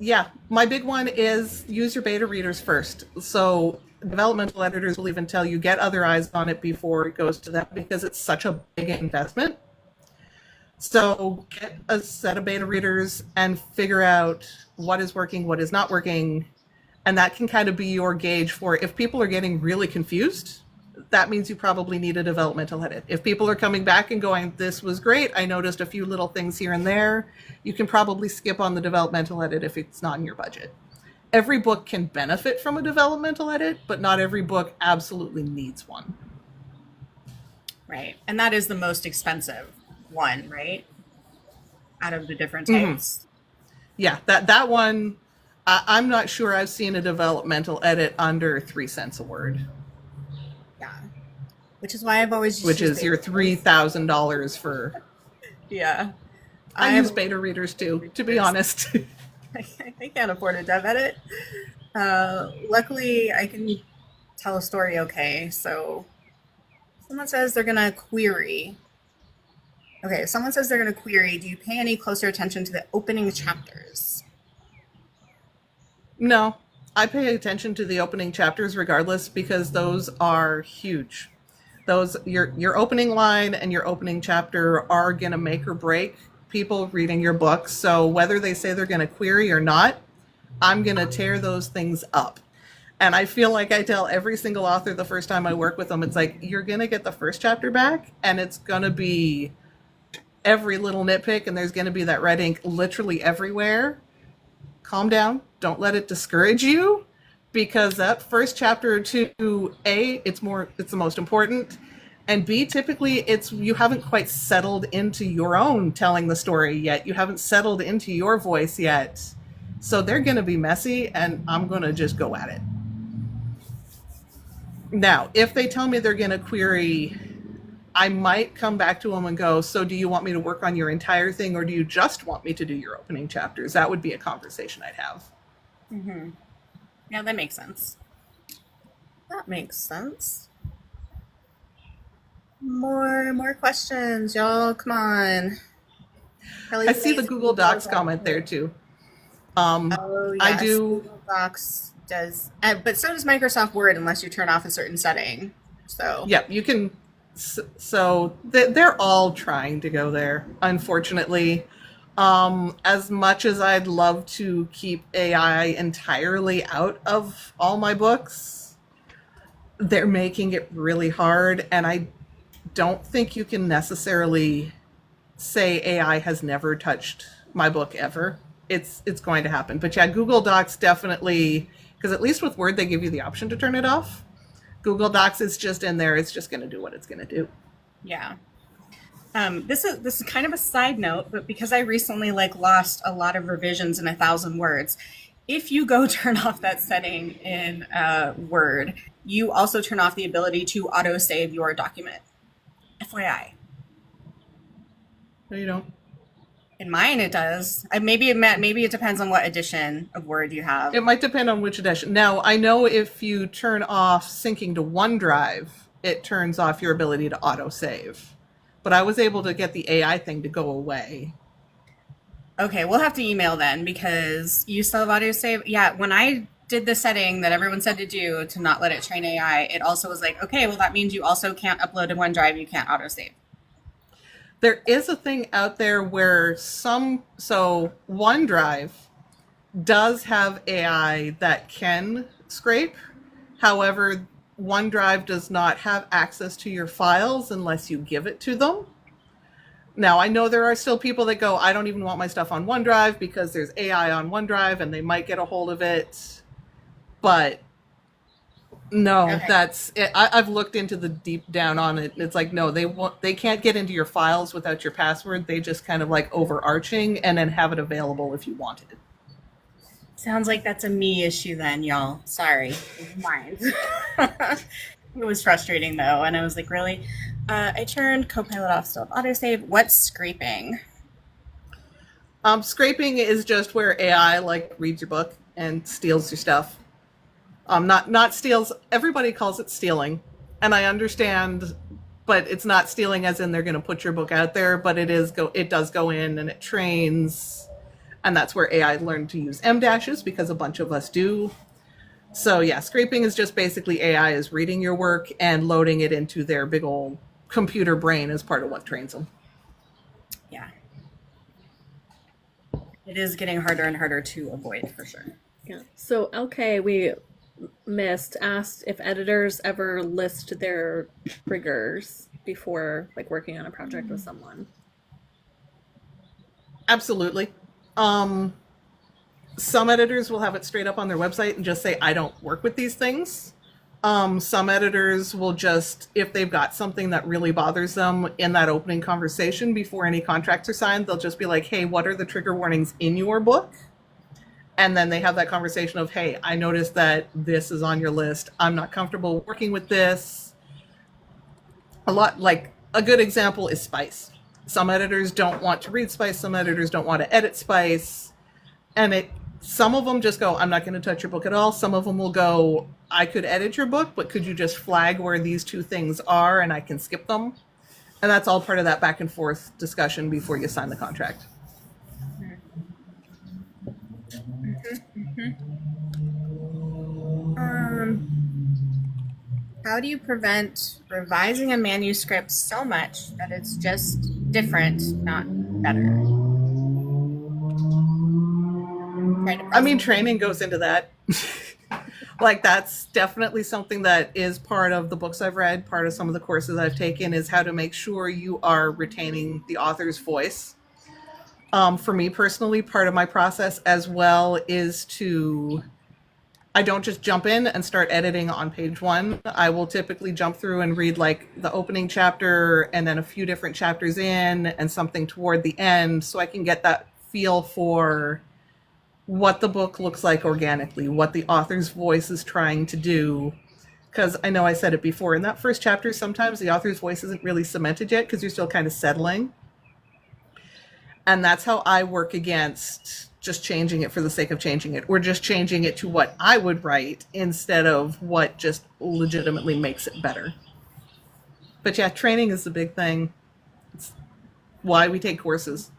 Yeah, my big one is use your beta readers first. So developmental editors will even tell you get other eyes on it before it goes to them because it's such a big investment. So get a set of beta readers and figure out what is working, what is not working. And that can kind of be your gauge for if people are getting really confused, that means you probably need a developmental edit. If people are coming back and going, this was great, I noticed a few little things here and there, you can probably skip on the developmental edit if it's not in your budget. Every book can benefit from a developmental edit, but not every book absolutely needs one. Right. And that is the most expensive one, right? Out of the different types. Mm-hmm. Yeah, that one, I'm not sure I've seen a developmental edit under 3 cents a word. Yeah. Which is why I've always Which is your $3,000 for... Yeah. I use beta readers too, to be honest. I can't afford a dev edit. Luckily, I can tell a story okay. So someone says they're going to query. Okay, someone says they're going to query. Do you pay any closer attention to the opening chapters? No, I pay attention to the opening chapters regardless because those are huge. Those your opening line and your opening chapter are going to make or break people reading your book. So whether they say they're going to query or not, I'm going to tear those things up. And I feel like I tell every single author the first time I work with them, it's like, you're going to get the first chapter back and it's going to be every little nitpick and there's going to be that red ink literally everywhere. Calm down. Don't let it discourage you because that first chapter or two, A, it's the most important. And B, typically you haven't quite settled into your own telling the story yet. You haven't settled into your voice yet. So they're going to be messy and I'm going to just go at it. Now, if they tell me they're going to query, I might come back to them and go, so do you want me to work on your entire thing, or do you just want me to do your opening chapters? That would be a conversation I'd have. Mm-hmm. Yeah, that makes sense. That makes sense. More questions, y'all. Come on. Kelly I see the says Google Docs comment there too. Oh, yes. I do. Google Docs does, but so does Microsoft Word unless you turn off a certain setting. So Yeah, you can. So they're all trying to go there, unfortunately. As much as I'd love to keep AI entirely out of all my books, they're making it really hard, and I don't think you can necessarily say AI has never touched my book ever. It's going to happen. But yeah, Google Docs definitely, because at least with Word they give you the option to turn it off. Google Docs is just in there. It's just going to do what it's going to do. yeah. This is kind of a side note, but because I recently lost a lot of revisions in 1,000 words, if you go turn off that setting in Word, you also turn off the ability to auto save your document. FYI. No, you don't. In mine, it does. Maybe it depends on what edition of Word you have. It might depend on which edition. Now, I know if you turn off syncing to OneDrive, it turns off your ability to autosave. But I was able to get the AI thing to go away. Okay, we'll have to email then because you still have autosave. Yeah, when I did the setting that everyone said to do to not let it train AI, it also was like, okay, well, that means you also can't upload to OneDrive, you can't autosave. There is a thing out there where so OneDrive does have AI that can scrape. However, OneDrive does not have access to your files unless you give it to them. Now, I know there are still people that go, I don't even want my stuff on OneDrive because there's AI on OneDrive and they might get a hold of it. But no, Okay. that's it. I've looked into the deep down on it. And it's like, no, they can't get into your files without your password. They just kind of like overarching and then have it available if you want it. Sounds like that's a me issue then, y'all. Sorry. Mine. It was frustrating though, and I was like, really? I turned Copilot off, still have autosave. What's scraping? Scraping is just where AI like reads your book and steals your stuff. Not steals. Everybody calls it stealing, and I understand, but it's not stealing as in they're going to put your book out there. But it does go in and it trains, and that's where AI learned to use M dashes because a bunch of us do. So yeah, scraping is just basically AI is reading your work and loading it into their big old computer brain as part of what trains them. Yeah. It is getting harder and harder to avoid for sure. Yeah. So LK, we asked if editors ever list their triggers before working on a project with someone. Absolutely. Some editors will have it straight up on their website and just say, I don't work with these things. Some editors will just, if they've got something that really bothers them in that opening conversation before any contracts are signed, they'll just be like, hey, what are the trigger warnings in your book? And then they have that conversation of, hey, I noticed that this is on your list. I'm not comfortable working with this. A good example is Spice. Some editors don't want to read Spice. Some editors don't want to edit Spice. And some of them just go, I'm not going to touch your book at all. Some of them will go, I could edit your book, but could you just flag where these two things are and I can skip them? And that's all part of that back and forth discussion before you sign the contract. How do you prevent revising a manuscript so much that it's just different, not better? I mean, training goes into that. That's definitely something that is part of the books I've read, part of some of the courses I've taken, is how to make sure you are retaining the author's voice. For me personally, part of my process as well is I don't just jump in and start editing on page one. I will typically jump through and read the opening chapter and then a few different chapters in and something toward the end so I can get that feel for what the book looks like organically, what the author's voice is trying to do. because I know I said it before. In that first chapter, sometimes the author's voice isn't really cemented yet because you're still kind of settling. And that's how I work against just changing it for the sake of changing it, or just changing it to what I would write instead of what just legitimately makes it better. But yeah, training is the big thing. It's why we take courses.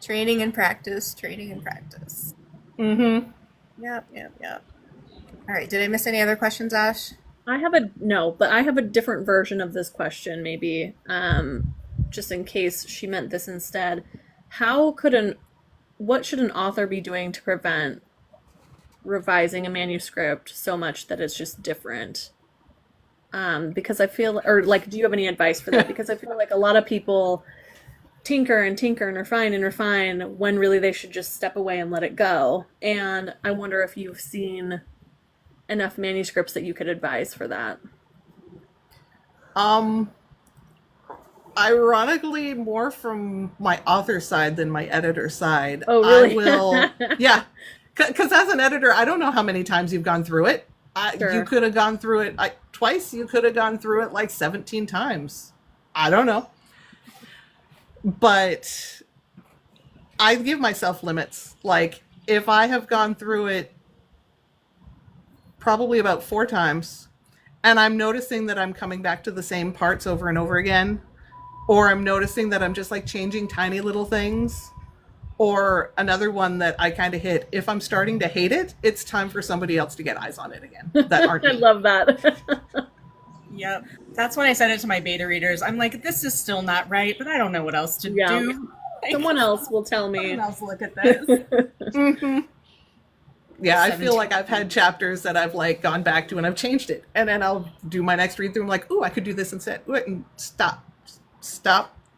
Training and practice, training and practice. Mm-hmm. Yep. All right. Did I miss any other questions, Ash? I have a different version of this question, maybe, just in case she meant this instead. What should an author be doing to prevent revising a manuscript so much that it's just different? Because I feel, or like, do you have any advice for that? Because I feel like a lot of people tinker and refine when really they should just step away and let it go. And I wonder if you've seen enough manuscripts that you could advise for that. Ironically, more from my author side than my editor side. Oh, really? I will, yeah. Because as an editor, I don't know how many times you've gone through it. Sure. You could have gone through it twice. You could have gone through it like 17 times. I don't know. But I give myself limits. Like, if I have gone through it probably about 4 times, and I'm noticing that I'm coming back to the same parts over and over again, or I'm noticing that I'm just like changing tiny little things, or another one that I kind of hit, if I'm starting to hate it, it's time for somebody else to get eyes on it again. That aren't I me. love that. Yep. That's when I send it to my beta readers. I'm like, this is still not right, but I don't know what else to Yeah. do. Someone else will tell me. Someone else look at this. Mm-hmm. Yeah, I 17. feel like I've had chapters that I've like gone back to and I've changed it, and then I'll do my next read through. I'm like, ooh, I could do this instead. Ooh, and stop,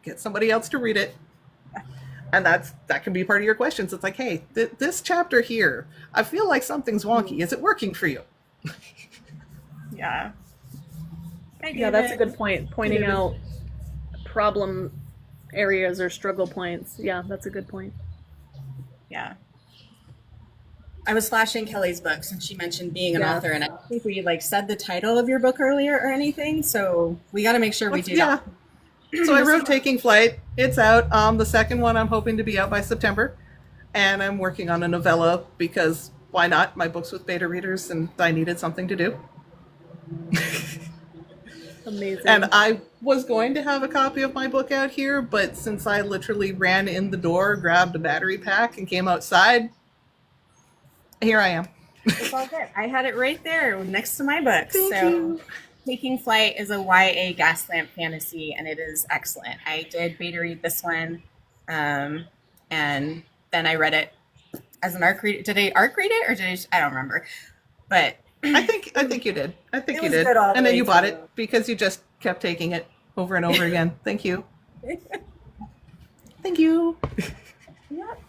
get somebody else to read it. And that can be part of your questions. It's like, hey, this chapter here, I feel like something's wonky. Is it working for you? Yeah. Yeah, that's a good point. Pointing out problem areas or struggle points. Yeah, that's a good point. Yeah. I was flashing Kelly's books and she mentioned being an author, and I don't think we like said the title of your book earlier or anything, so we got to make sure we do that. So I wrote Taking Flight. It's out. The second one I'm hoping to be out by September. And I'm working on a novella because why not? My book's with beta readers and I needed something to do. Amazing. And I was going to have a copy of my book out here, but since I literally ran in the door, grabbed a battery pack, and came outside, here I am. It's all good. I had it right there next to my books. Thank so you. Taking Flight is a YA Gaslamp fantasy, and it is excellent. I did beta read this one, and then I read it as an ARC read. Did I ARC read it, or did I don't remember. But I think you did. I think It you was did. good all the And then way you bought through. it because you just kept taking it over and over again. Thank you. Thank you. Yep.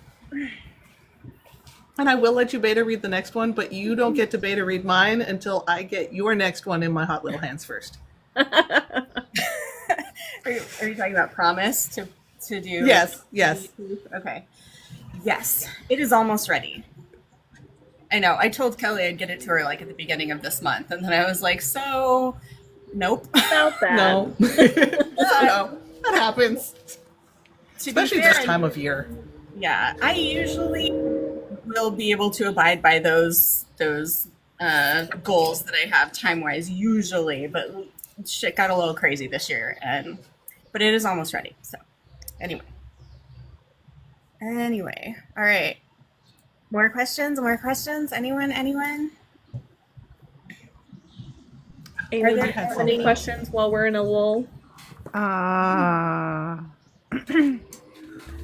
And I will let you beta read the next one, but you don't get to beta read mine until I get your next one in my hot little hands first. Are you talking about Promise to do? Yes. Okay. Yes, it is almost ready. I know. I told Kelly I'd get it to her like at the beginning of this month, and then I was like, so, nope. About that. No. No. That happens. To be Especially fair, this time of year. Yeah, I usually will be able to abide by those goals that I have time wise usually, but shit got a little crazy this year, but it is almost ready. So anyway, all right. More questions? Anyone? Amy, Are do there you have any questions while we're in a lull?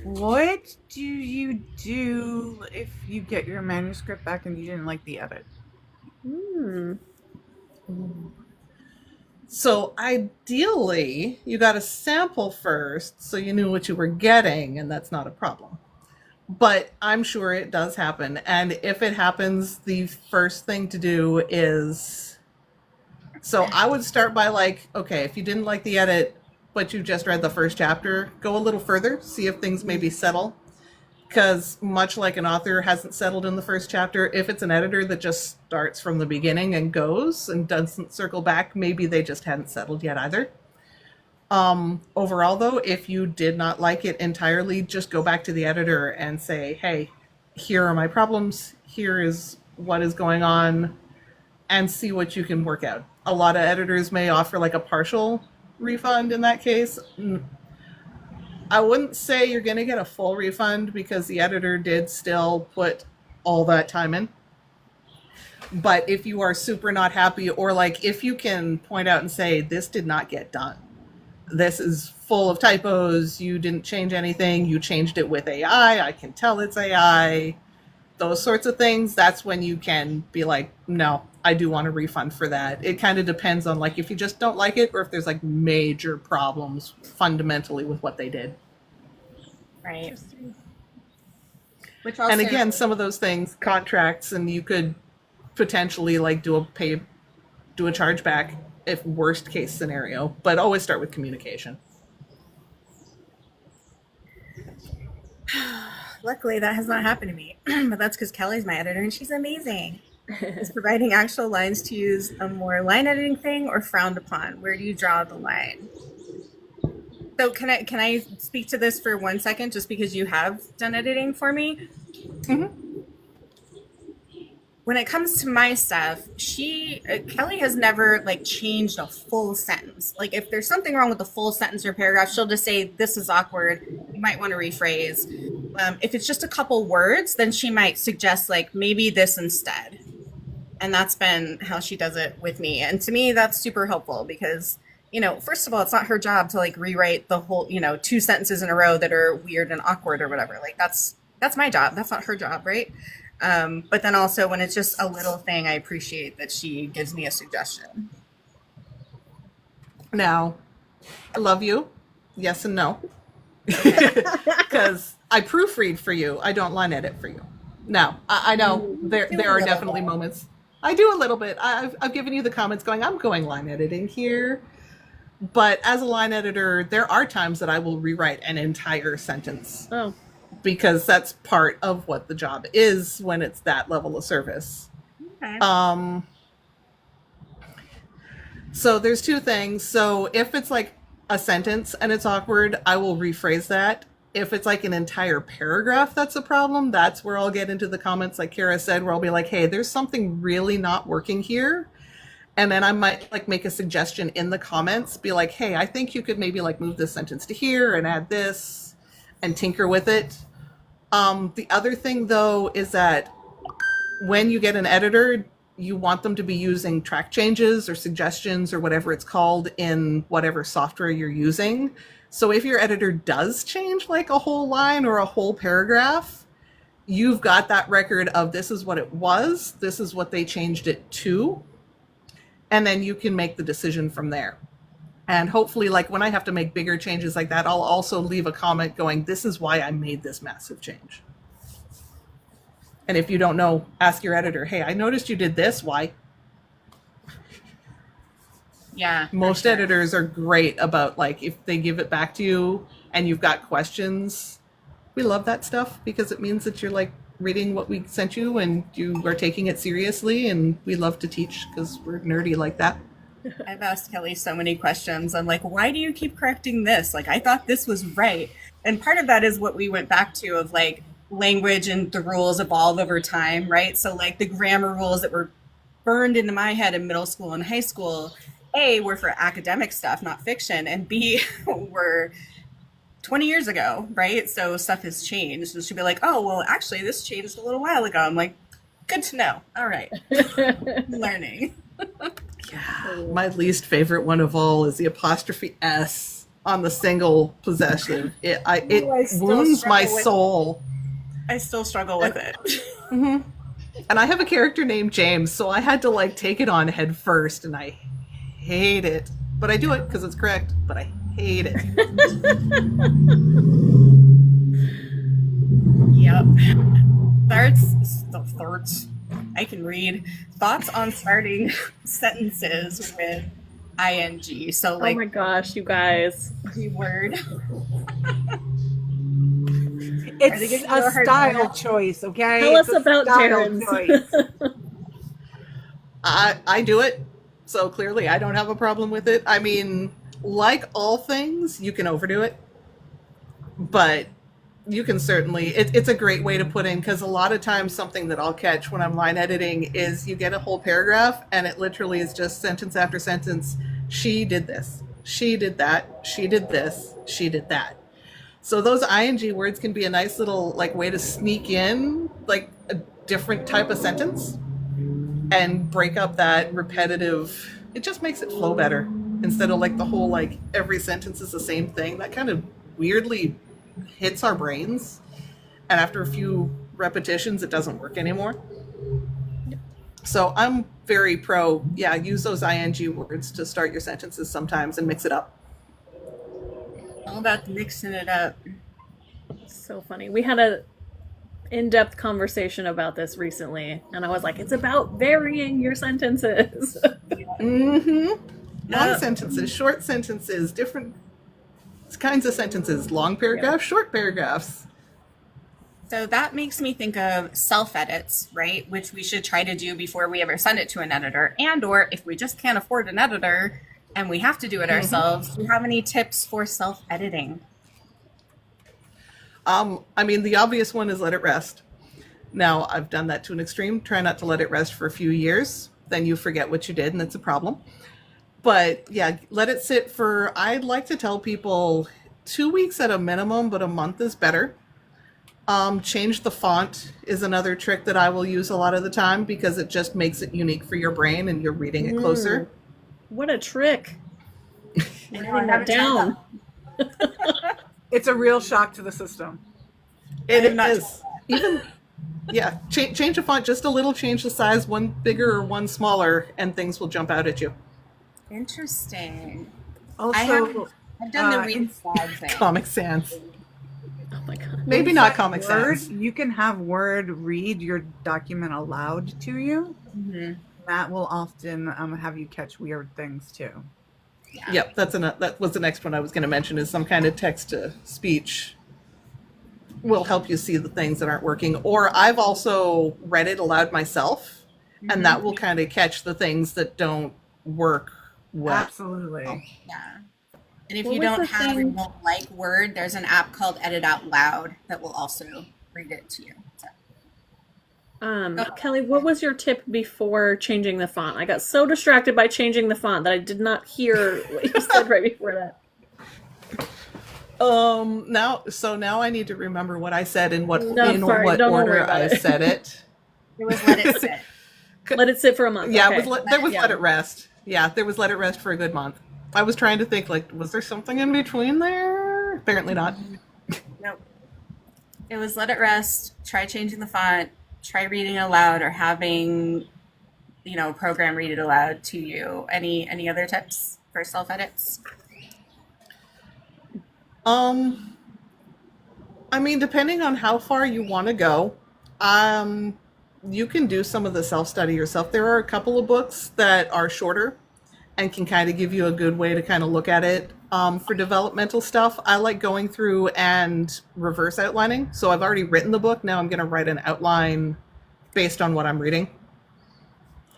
What do you do if you get your manuscript back and you didn't like the edit? So ideally, you got a sample first so you knew what you were getting, and that's not a problem. But I'm sure it does happen. And if it happens, the first thing to do is... So I would start by like, okay, if you didn't like the edit, but you just read the first chapter, go a little further, see if things maybe settle. Because much like an author hasn't settled in the first chapter, if it's an editor that just starts from the beginning and goes and doesn't circle back, maybe they just hadn't settled yet either. Overall, though, if you did not like it entirely, just go back to the editor and say, hey, here are my problems. Here is what is going on, and see what you can work out. A lot of editors may offer like a partial refund in that case. I wouldn't say you're going to get a full refund because the editor did still put all that time in. But if you are super not happy, or like if you can point out and say, this did not get done, this is full of typos, you didn't change anything, you changed it with AI, I can tell it's AI, those sorts of things, that's when you can be like, no, I do want a refund for that. It kind of depends on like if you just don't like it or if there's like major problems fundamentally with what they did. Right. Which also, and again, some of those things, contracts, and you could potentially like do a chargeback if worst case scenario, but always start with communication. Luckily, that has not happened to me, but that's because Kelly's my editor and she's amazing. Is providing actual lines to use a more line editing thing or frowned upon? Where do you draw the line? So can I speak to this for 1 second, just because you have done editing for me? Mm-hmm. When it comes to my stuff, Kelly has never like changed a full sentence. Like if there's something wrong with the full sentence or paragraph, she'll just say, this is awkward, you might want to rephrase. If it's just a couple words, then she might suggest like maybe this instead. And that's been how she does it with me. And to me, that's super helpful because, you know, first of all, it's not her job to like rewrite the whole, 2 sentences in a row that are weird and awkward or whatever. Like that's my job. That's not her job, right? But then also when it's just a little thing, I appreciate that she gives me a suggestion. Now, I love you. Yes and no. Because I proofread for you. I don't line edit for you. Now, I know there are definitely moments. I do a little bit. I've given you the comments going, I'm going line editing here. But as a line editor, there are times that I will rewrite an entire sentence. Oh. Because that's part of what the job is when it's that level of service. Okay. So there's 2 things. So if it's like a sentence and it's awkward, I will rephrase that. If it's like an entire paragraph that's a problem, that's where I'll get into the comments like Kara said, where I'll be like, hey, there's something really not working here. And then I might like make a suggestion in the comments, be like, hey, I think you could maybe like move this sentence to here and add this and tinker with it. The other thing, though, is that when you get an editor, you want them to be using track changes or suggestions or whatever it's called in whatever software you're using. So if your editor does change like a whole line or a whole paragraph, you've got that record of this is what it was, this is what they changed it to, and then you can make the decision from there. And hopefully, like when I have to make bigger changes like that, I'll also leave a comment going, this is why I made this massive change. And if you don't know, ask your editor, hey, I noticed you did this, why? Yeah. Most editors are great about like, if they give it back to you and you've got questions, we love that stuff because it means that you're like reading what we sent you and you are taking it seriously, and we love to teach because we're nerdy like that. I've asked Kelly so many questions. I'm like, why do you keep correcting this? Like, I thought this was right. And part of that is what we went back to of like language and the rules evolve over time, right? So like the grammar rules that were burned into my head in middle school and high school, A, were for academic stuff, not fiction, and B, were 20 years ago, right? So stuff has changed. And she'd be like, oh, well, actually, this changed a little while ago. I'm like, good to know. All right. Learning. Yeah, my least favorite one of all is the apostrophe S on the single possessive. It wounds my soul. I still struggle with it. Mm-hmm. And I have a character named James, so I had to like take it on head first, and I hate it. But I do it because it's correct, but I hate it. Yep. Thoughts. I can read. Thoughts on starting sentences with ing. So like, oh my gosh, you guys. the word. Are they It's giving you a hard style time? choice, okay? Tell It's us a about style Jaren's. choice. I do it, so clearly I don't have a problem with it. I mean, like all things, you can overdo it, but you can certainly. It's a great way to put in, because a lot of times something that I'll catch when I'm line editing is you get a whole paragraph and it literally is just sentence after sentence. She did this. She did that. She did this. She did that. So those ing words can be a nice little like way to sneak in like a different type of sentence and break up that repetitive. It just makes it flow better instead of like the whole like every sentence is the same thing. That kind of weirdly hits our brains, and after a few repetitions it doesn't work anymore. So I'm very pro, yeah, use those ing words to start your sentences sometimes and mix it up. All about mixing it up. So funny. We had a in-depth conversation about this recently, and I was like, it's about varying your sentences. Long Yeah. sentences, short sentences, different kinds of sentences, long paragraphs, short paragraphs. So that makes me think of self-edits, right? Which we should try to do before we ever send it to an editor. And or if we just can't afford an editor and we have to do it ourselves, do you have any tips for self-editing? I mean, the obvious one is let it rest. Now, I've done that to an extreme. Try not to let it rest for a few years. Then you forget what you did, and it's a problem. But yeah, let it sit for, I'd like to tell people 2 weeks at a minimum, but a month is better. Change the font is another trick that I will use a lot of the time because it just makes it unique for your brain and you're reading it closer. What a trick. I Writing that down. It's a real shock to the system. It I'm not is. Even, yeah, change the font just a little, change the size, one bigger or one smaller, and things will jump out at you. Interesting. Also, I've done the uh, read slide thing. Comic Sans. Oh my god. Maybe not inside Comic Word, Sans. you can have Word read your document aloud to you. Mhm. That will often have you catch weird things too. Yeah. Yep, that was the next one I was going to mention is some kind of text to speech will help you see the things that aren't working. Or I've also read it aloud myself, and that will kind of catch the things that don't work well. Absolutely. Yeah. And if What you was don't the have thing- and don't like Word, there's an app called Edit Out Loud that will also read it to you. So, Kelly, what was your tip before changing the font? I got so distracted by changing the font that I did not hear what you said right before that. Now I need to remember what I said and what No, in sorry, what don't worry order about I it. said it. it was Let It Sit. Let it sit for a month. Yeah, okay. there was Yeah. let it rest. Yeah, there was let it rest for a good month. I was trying to think like, was there something in between there? Apparently not. Nope. It was Let It Rest, try changing the font, try reading aloud or having, a program read it aloud to you. Any other tips for self-edits? I mean, depending on how far you want to go, you can do some of the self-study yourself. There are a couple of books that are shorter and can kind of give you a good way to kind of look at it. For developmental stuff, I like going through and reverse outlining. So I've already written the book. Now I'm going to write an outline based on what I'm reading.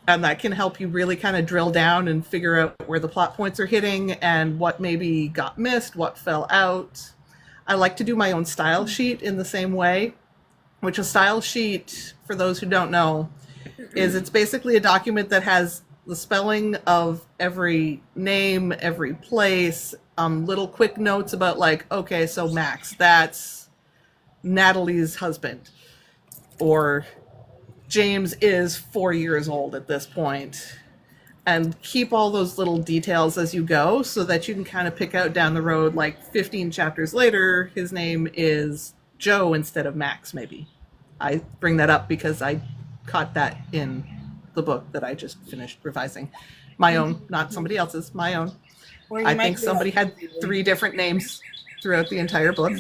And that can help you really kind of drill down and figure out where the plot points are hitting and what maybe got missed, what fell out. I like to do my own style sheet in the same way, which a style sheet, for those who don't know, is it's basically a document that has the spelling of every name, every place, little quick notes about like, okay, so Max, that's Natalie's husband, or James is 4 years old at this point, and keep all those little details as you go so that you can kind of pick out down the road, like 15 chapters later, his name is Joe instead of Max, maybe. I bring that up because I caught that in the book that I just finished revising. My own, not somebody else's, my own. Or you I might think be somebody like- had 3 different names throughout the entire book.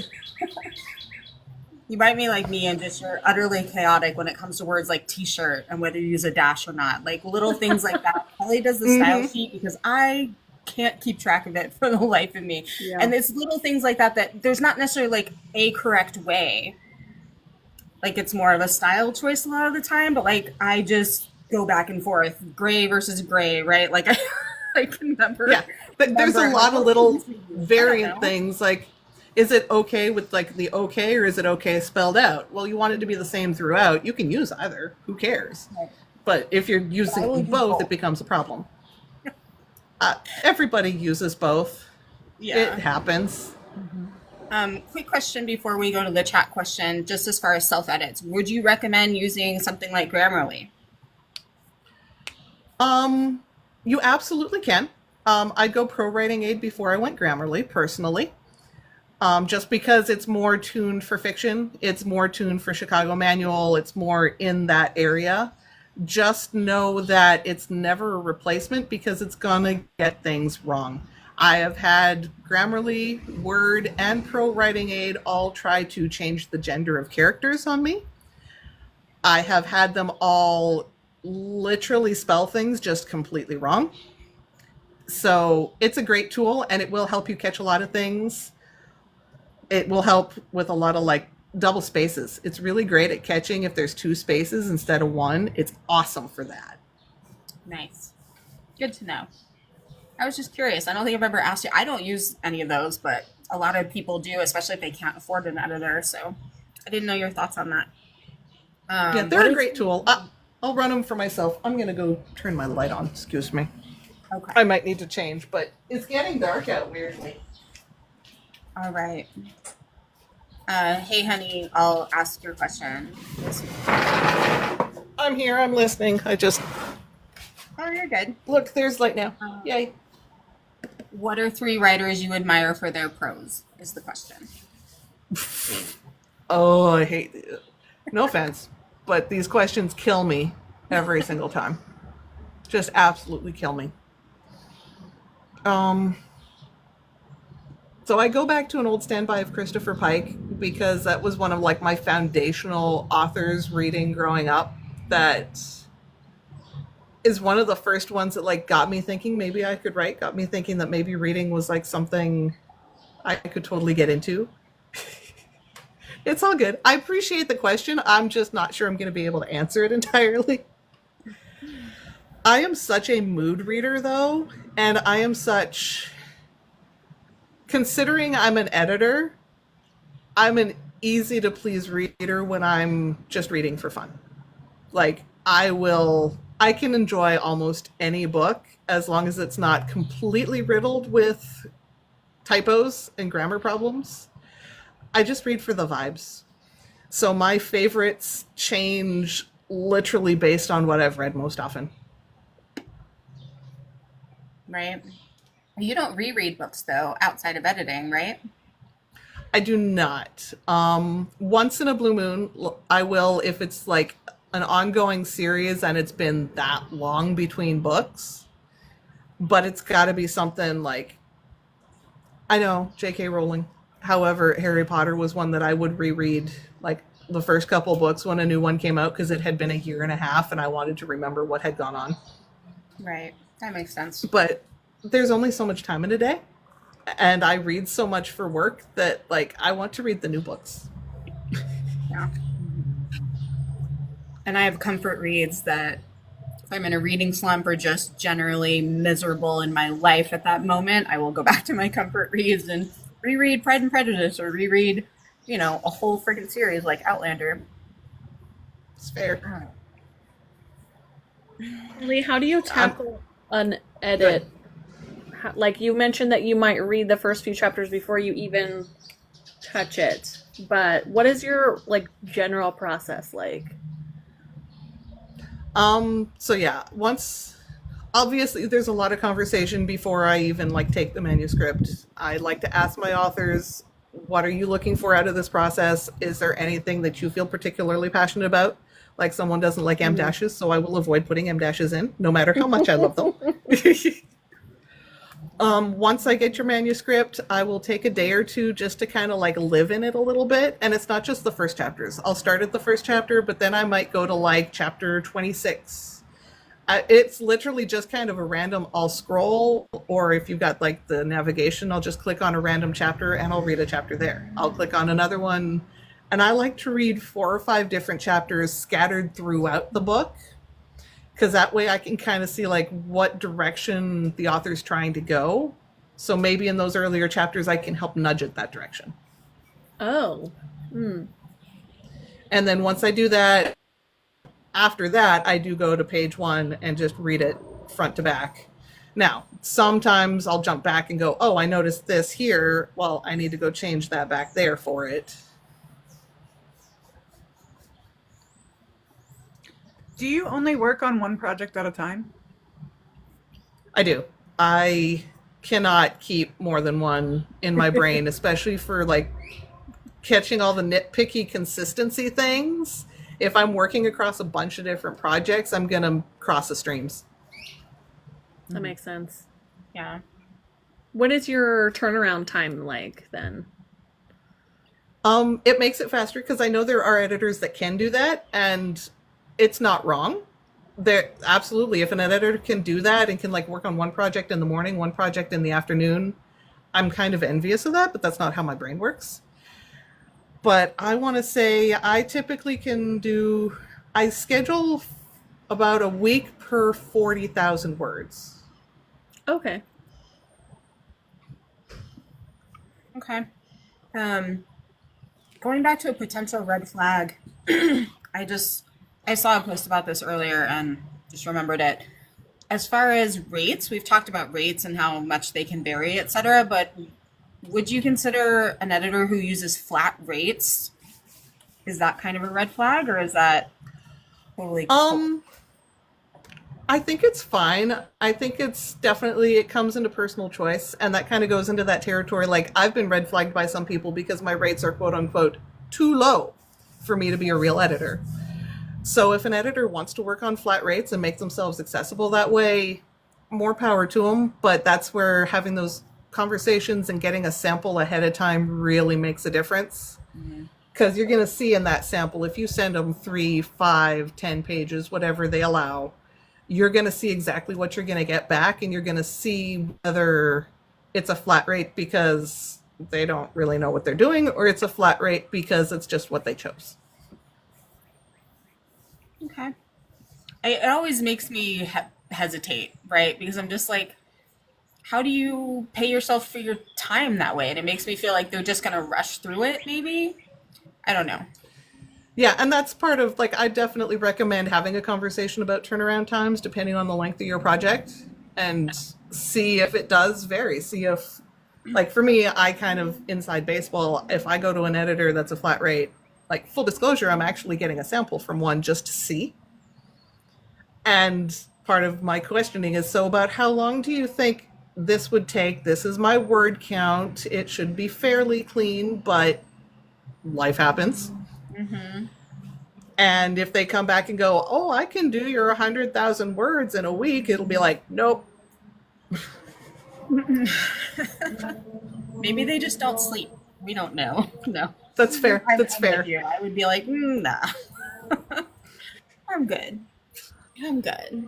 You might be like me and just you're utterly chaotic when it comes to words like t-shirt and whether you use a dash or not. Like little things like that. Kelly does the style sheet because I can't keep track of it for the life of me. Yeah. And it's little things like that that there's not necessarily like a correct way like it's more of a style choice a lot of the time, but like I just go back and forth, gray versus gray, right? Like I can never. Yeah, but there's a remember, lot of like, little what these mean. I don't variant know. things like, is it okay with like the okay, or is it okay spelled out? Well, you want it to be the same throughout. You can use either. Who cares? Right. But if you're But I will using use both, it both. becomes a problem. Everybody uses both. Yeah. It happens. Quick question before we go to the chat question, just as far as self edits, would you recommend using something like Grammarly? You absolutely can. I'd go Pro Writing Aid before I went Grammarly, personally. Just because it's more tuned for fiction, it's more tuned for Chicago Manual, it's more in that area. Just know that it's never a replacement because it's gonna get things wrong. I have had Grammarly, Word, and Pro Writing Aid all try to change the gender of characters on me. I have had them all literally spell things just completely wrong. So it's a great tool and it will help you catch a lot of things. It will help with a lot of like double spaces. It's really great at catching if there's 2 spaces instead of 1. It's awesome for that. Nice. Good to know. I was just curious. I don't think I've ever asked you. I don't use any of those, but a lot of people do, especially if they can't afford an editor. So I didn't know your thoughts on that. Yeah, What they're a is- great tool. I'll run them for myself. I'm going to go turn my light on. Excuse me. Okay. I might need to change, but it's getting dark out weirdly. All right. Hey, honey, I'll ask your question. I'm here. I'm listening. I just... Oh, you're good. Look, there's light now. Yay. What are 3 writers you admire for their prose? Is the question. Oh, I hate... No offense, but these questions kill me every single time. Just absolutely kill me. So I go back to an old standby of Christopher Pike because that was one of like my foundational authors reading growing up. That is one of the first ones that like got me thinking maybe I could write, got me thinking that maybe reading was like something I could totally get into. It's all good. I appreciate the question. I'm just not sure I'm going to be able to answer it entirely. I am such a mood reader though, and I am such... Considering I'm an editor, I'm an easy to please reader when I'm just reading for fun. Like, I can enjoy almost any book as long as it's not completely riddled with typos and grammar problems. I just read for the vibes. So my favorites change literally based on what I've read most often. Right. You don't reread books, though, outside of editing, right? I do not. Once in a blue moon, I will if it's like an ongoing series and it's been that long between books. But it's got to be something like, I know, J.K. Rowling. However, Harry Potter was one that I would reread like the first couple books when a new one came out because it had been a year and a half and I wanted to remember what had gone on. Right. That makes sense. But there's only so much time in a day. And I read so much for work that like I want to read the new books. Yeah. And I have comfort reads that if I'm in a reading slump or just generally miserable in my life at that moment, I will go back to my comfort reads and reread Pride and Prejudice or reread, a whole freaking series like Outlander. It's fair. Lee, how do you tackle an edit? Like you mentioned that you might read the first few chapters before you even touch it, but what is your like general process like? So yeah, obviously there's a lot of conversation before I even like take the manuscript. I like to ask my authors, what are you looking for out of this process? Is there anything that you feel particularly passionate about? Like someone doesn't like M dashes, so I will avoid putting M dashes in, no matter how much I love them. Once I get your manuscript, I will take a day or two just to kind of like live in it a little bit. And it's not just the first chapters. I'll start at the first chapter, but then I might go to like chapter 26. It's literally just kind of a random, I'll scroll, or if you've got like the navigation, I'll just click on a random chapter and I'll read a chapter there. I'll click on another one And I like to read 4 or 5 different chapters scattered throughout the book, because that way I can kind of see like what direction the author's trying to go. So maybe in those earlier chapters I can help nudge it that direction. Oh. And then once I do that, after that, I do go to page 1 and just read it front to back. Now, sometimes I'll jump back and go, oh, I noticed this here. Well, I need to go change that back there for it. Do you only work on one project at a time? I do. I cannot keep more than one in my brain, especially for like catching all the nitpicky consistency things. If I'm working across a bunch of different projects, I'm going to cross the streams. That makes sense. Yeah. What is your turnaround time like then? It makes it faster because I know there are editors that can do that, and it's not wrong. There absolutely, if an editor can do that and can like work on one project in the morning, one project in the afternoon, I'm kind of envious of that, but that's not how my brain works. But I want to say I typically I schedule about a week per 40,000 words. Okay. Okay. Going back to a potential red flag, I saw a post about this earlier and just remembered it. As far as rates, we've talked about rates and how much they can vary, etc. But would you consider an editor who uses flat rates? Is that kind of a red flag, or is that totally cool? I think it's fine. I think it's definitely, it comes into personal choice, and that kind of goes into that territory. Like, I've been red flagged by some people because my rates are quote unquote too low for me to be a real editor. So if an editor wants to work on flat rates and make themselves accessible that way, more power to them. But that's where having those conversations and getting a sample ahead of time really makes a difference. Because you're going to see in that sample, if you send them 3, 5, 10 pages, whatever they allow, you're going to see exactly what you're going to get back, and you're going to see whether it's a flat rate because they don't really know what they're doing, or it's a flat rate because it's just what they chose. Okay. It always makes me hesitate, right? Because I'm just like, how do you pay yourself for your time that way? And it makes me feel like they're just going to rush through it, maybe. I don't know. Yeah, and that's part of, like, I definitely recommend having a conversation about turnaround times depending on the length of your project, and see if it does vary. See if, like, for me, I kind of, inside baseball, if I go to an editor that's a flat rate, like, full disclosure, I'm actually getting a sample from one just to see. And part of my questioning is, so about how long do you think this would take? This is my word count. It should be fairly clean, but life happens. And if they come back and go, oh, I can do your 100,000 words in a week, it'll be like, nope. Maybe they just don't sleep. We don't know. No. That's fair. That's fair. I would be like, nah. I'm good. I'm good.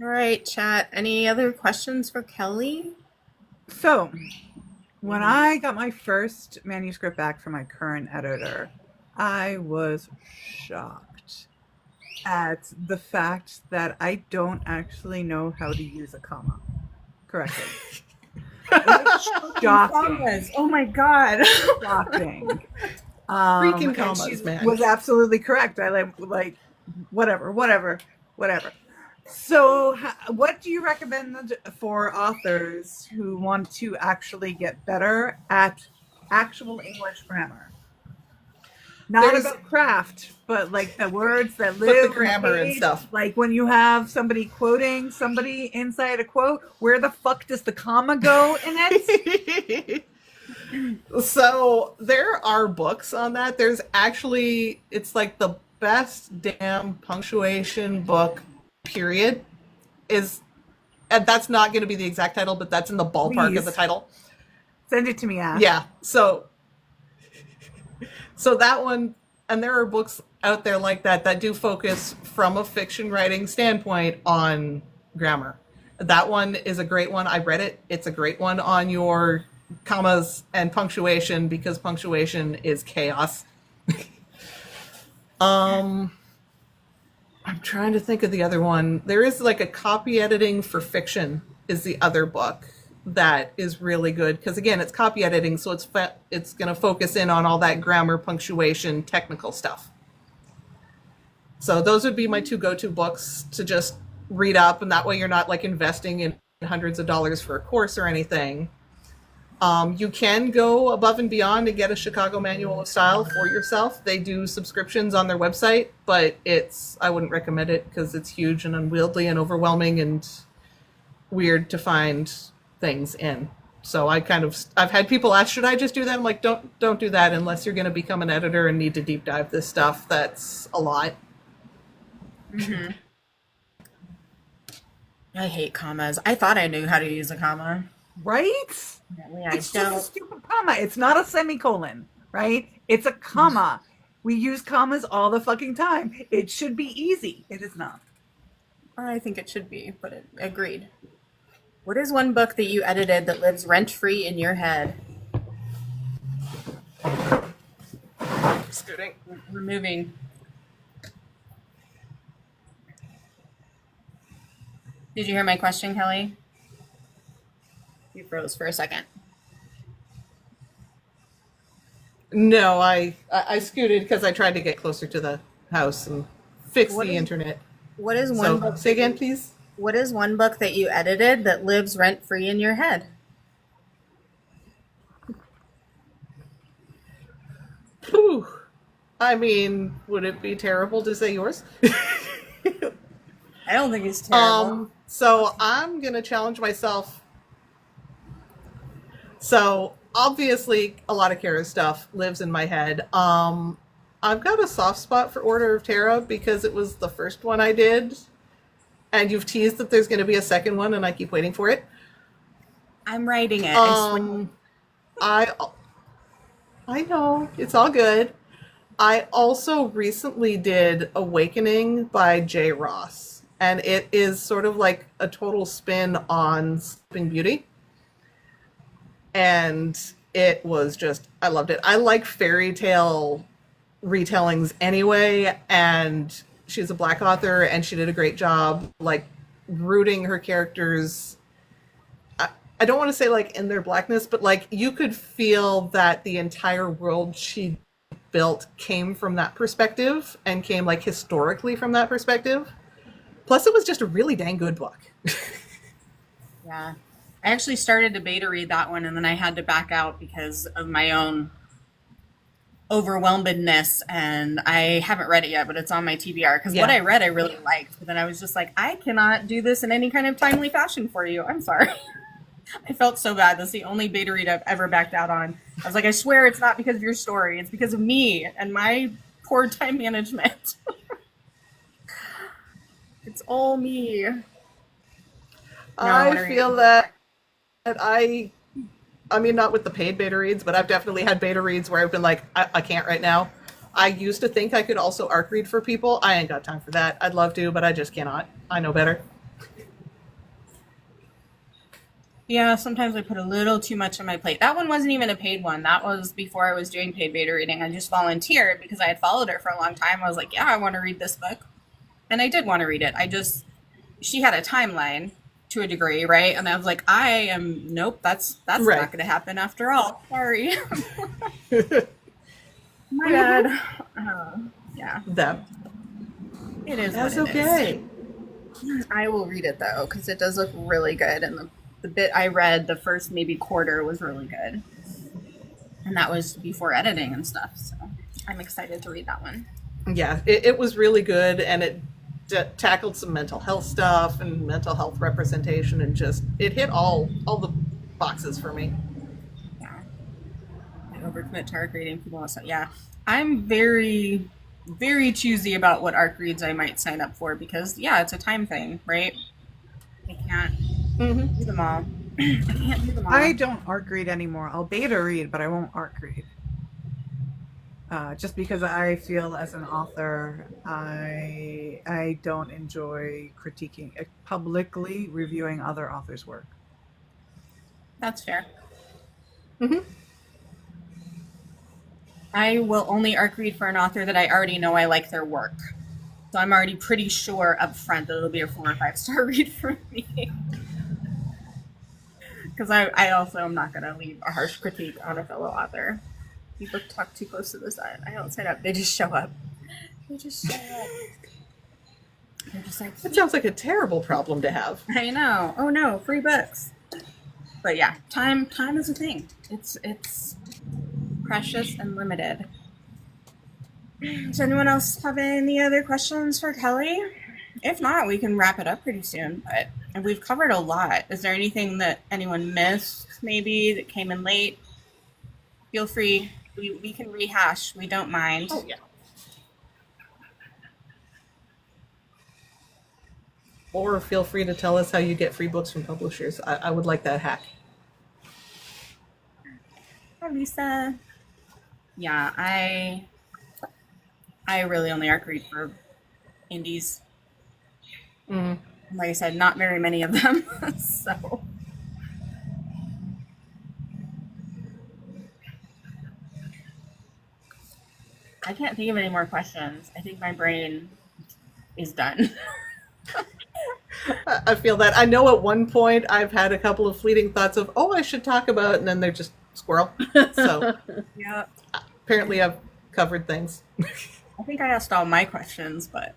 All right, chat. Any other questions for Kelly? So, when I got my first manuscript back from my current editor, I was shocked at the fact that I don't actually know how to use a comma correctly. Shocking. Oh my god. Shocking. Freaking commas, man. Was absolutely correct. I like whatever. So, what do you recommend for authors who want to actually get better at actual English grammar? Not about craft, but like the words that live, the grammar and stuff. Like when you have somebody quoting somebody inside a quote, where the fuck does the comma go in it? So there are books on that. There's actually, it's like the best damn punctuation book, period. And that's not going to be the exact title, but that's in the ballpark of the title. Send it to me, Ash. Yeah. So that one, and there are books out there like that do focus from a fiction writing standpoint on grammar. That one is a great one. I read it. It's a great one on your commas and punctuation because punctuation is chaos. I'm trying to think of the other one. There is like a copy editing for fiction is the other book that is really good because again, it's copy editing, so it's going to focus in on all that grammar, punctuation, technical stuff. So those would be my two go-to books to just read up, and that way you're not like investing in hundreds of dollars for a course or anything. You can go above and beyond and get a Chicago Manual of Style for yourself. They do subscriptions on their website, but I wouldn't recommend it because it's huge and unwieldy and overwhelming and weird to find things in. So I've had people ask, should I just do that? I'm like, don't do that unless you're going to become an editor and need to deep dive this stuff. That's a lot. Mm-hmm. I hate commas. I thought I knew how to use a comma. Right? Apparently I It's just don't. a stupid comma. It's not a semicolon, right? It's a comma. We use commas all the fucking time. It should be easy. It is not. I think it should be, but agreed. What is one book that you edited that lives rent-free in your head? Scooting. We're moving. Did you hear my question, Kelly? You froze for a second. No, I scooted because I tried to get closer to the house and fix What the is- internet. What is one So book? say again, please. What is one book that you edited that lives rent-free in your head? Whew. I mean, would it be terrible to say yours? I don't think it's terrible. So I'm gonna challenge myself. So obviously, a lot of Kara's stuff lives in my head. I've got a soft spot for Order of Terra because it was the first one I did, and you've teased that there's going to be a second one, and I keep waiting for it. I'm writing it. I swear. I know it's all good. I also recently did Awakening by Jay Ross, and it is sort of like a total spin on Sleeping Beauty. And it was just, I loved it. I like fairy tale retellings anyway, and she's a Black author, and she did a great job, like, rooting her characters. I don't want to say, like, in their blackness, but, like, you could feel that the entire world she built came from that perspective and came, like, historically from that perspective. Plus, it was just a really dang good book. Yeah. I actually started to beta read that one and then I had to back out because of my own overwhelmedness, and I haven't read it yet, but it's on my TBR because what Yeah. I read I really liked, but then I was just like, I cannot do this in any kind of timely fashion for you. I'm sorry. I felt so bad. That's the only beta read I've ever backed out on. I was like, I swear it's not because of your story. It's because of me and my poor time management. It's all me. I feel that I mean, not with the paid beta reads, but I've definitely had beta reads where I've been like, I can't right now. I used to think I could also arc read for people. I ain't got time for that. I'd love to, but I just cannot. I know better. Yeah, sometimes I put a little too much on my plate. That one wasn't even a paid one. That was before I was doing paid beta reading. I just volunteered because I had followed her for a long time. I was like, yeah, I want to read this book. And I did want to read it. She had a timeline to a degree, right? And I was like, nope, that's Right. not going to happen after all. Sorry. My bad. Yeah, That it is. that's what it okay. is. I will read it though, because it does look really good. And the bit I read, the first maybe quarter, was really good. And that was before editing and stuff. So I'm excited to read that one. Yeah, it was really good, and it tackled some mental health stuff and mental health representation, and just it hit all the boxes for me. Yeah. I overcommit to arc reading people also. Yeah. I'm very, very choosy about what arc reads I might sign up for because, yeah, it's a time thing, right? I can't do them all. I can't do them all. I don't arc read anymore. I'll beta read, but I won't arc read. Just because I feel as an author, I don't enjoy critiquing, publicly reviewing other authors' work. That's fair. Mhm. I will only arc read for an author that I already know I like their work. So I'm already pretty sure up front that it'll be a 4 or 5 star read for me. Because I also am not going to leave a harsh critique on a fellow author. People talk too close to the sun. I don't sign up. They just show up. They just show up. They're just like, That sounds like a terrible problem to have. I know. Oh no, free books. But yeah, time is a thing. It's precious and limited. Does anyone else have any other questions for Kelly? If not, we can wrap it up pretty soon. But we've covered a lot. Is there anything that anyone missed, maybe, that came in late? Feel free. We can rehash. We don't mind. Oh, yeah. Or feel free to tell us how you get free books from publishers. I would like that hack. Hi, Lisa. Yeah, I really only arc read for indies. Mm. Like I said, not very many of them. So I can't think of any more questions. I think my brain is done. I feel that. I know at one point I've had a couple of fleeting thoughts of, oh, I should talk about, and then they're just squirrel. So Yeah. apparently I've covered things. I think I asked all my questions, but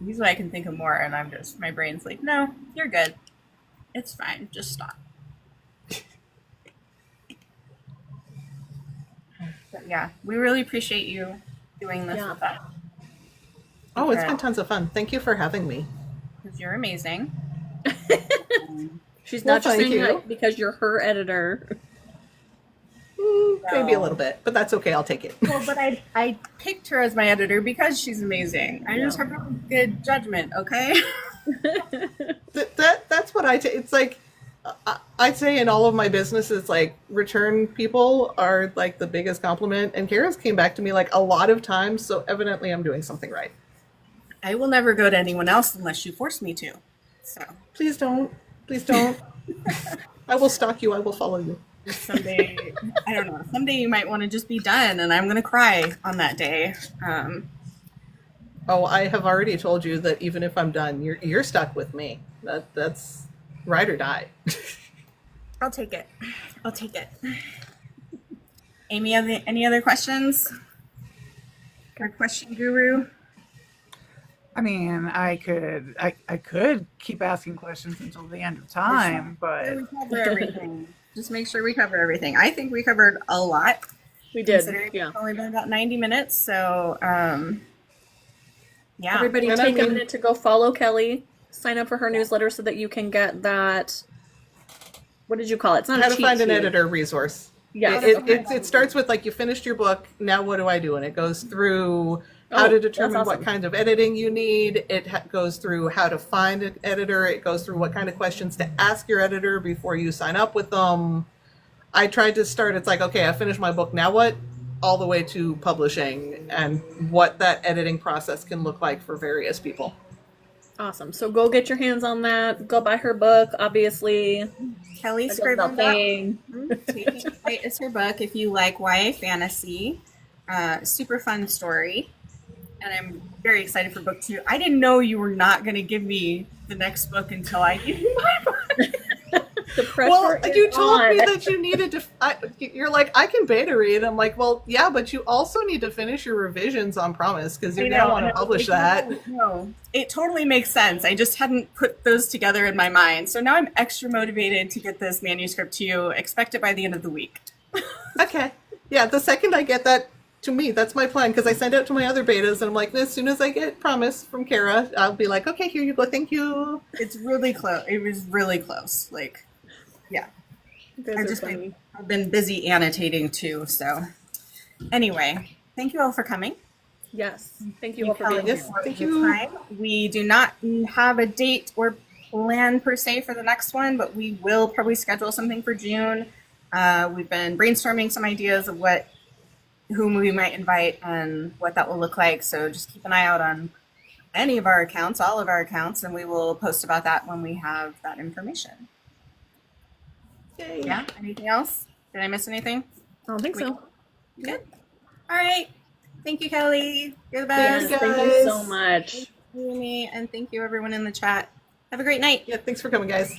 usually I can think of more, and my brain's like, no, you're good. It's fine. Just stop. But yeah, we really appreciate you doing this with us. Oh, it's been tons of fun. Thank you for having me. Because you're amazing. She's Well, not just thank saying you. that because you're her editor. Maybe a little bit, but that's okay. I'll take it. Well, but I picked her as my editor because she's amazing. I just have really good judgment, okay? That's what I take. It's like I'd say in all of my businesses, like return people are like the biggest compliment. And Kara's came back to me like a lot of times, so evidently I'm doing something right. I will never go to anyone else unless you force me to. So Please don't. Please don't. I will stalk you. I will follow you. someday, I don't know. Someday you might want to just be done, and I'm gonna cry on that day. Oh, I have already told you that even if I'm done, you're stuck with me. That's ride or die. I'll take it. I'll take it. Amy, any other questions? Our question guru. I mean, I could keep asking questions until the end of time, but We cover everything. Just make sure we cover everything. I think we covered a lot. We did. Considering Yeah. it's only been about 90 minutes, so yeah. Everybody And I take a can- minute to go follow Kelly. Sign up for her newsletter so that you can get that. What did you call it? It's not How a to cheat find an sheet. editor resource. Yes. It starts with like you finished your book. Now what do I do? And it goes through how to that's determine what awesome. kind of editing you need. It goes through how to find an editor. It goes through what kind of questions to ask your editor before you sign up with them. I tried to start. It's like, okay, I finished my book. Now what? All the way to publishing and what that editing process can look like for various people. Awesome. So go get your hands on that. Go buy her book, obviously. Kelly That goes without Scriven. saying. Taking Flight is her book if you like YA fantasy. Super fun story. And I'm very excited for book 2. I didn't know you were not going to give me the next book until I gave you my book. The pressure Well, is you told on. me that you needed to. You're like, I can beta read. I'm like, well, yeah, but you also need to finish your revisions on Promise because you're gonna want to publish that. No, it totally makes sense. I just hadn't put those together in my mind. So now I'm extra motivated to get this manuscript to you. Expect it by the end of the week. Okay, yeah. The second I get that to me, that's my plan because I send out to my other betas and I'm like, as soon as I get Promise from Kara, I'll be like, okay, here you go, thank you. It's really close. It was really close. Like, yeah. You guys I've are just funny. I've been busy annotating too. So anyway, thank you all for coming. Yes. Thank you all for being Yes. here. Thank your you. time. We do not have a date or plan per se for the next one, but we will probably schedule something for June. We've been brainstorming some ideas of whom we might invite and what that will look like. So just keep an eye out on any of our accounts, all of our accounts, and we will post about that when we have that information. Yay. Yeah. Anything else? Did I miss anything? I don't think so. Good. All right. Thank you, Kelly. You're the Yes, best. thank you so much. Thank you, Amy, and thank you, everyone in the chat. Have a great night. Yeah, thanks for coming, guys.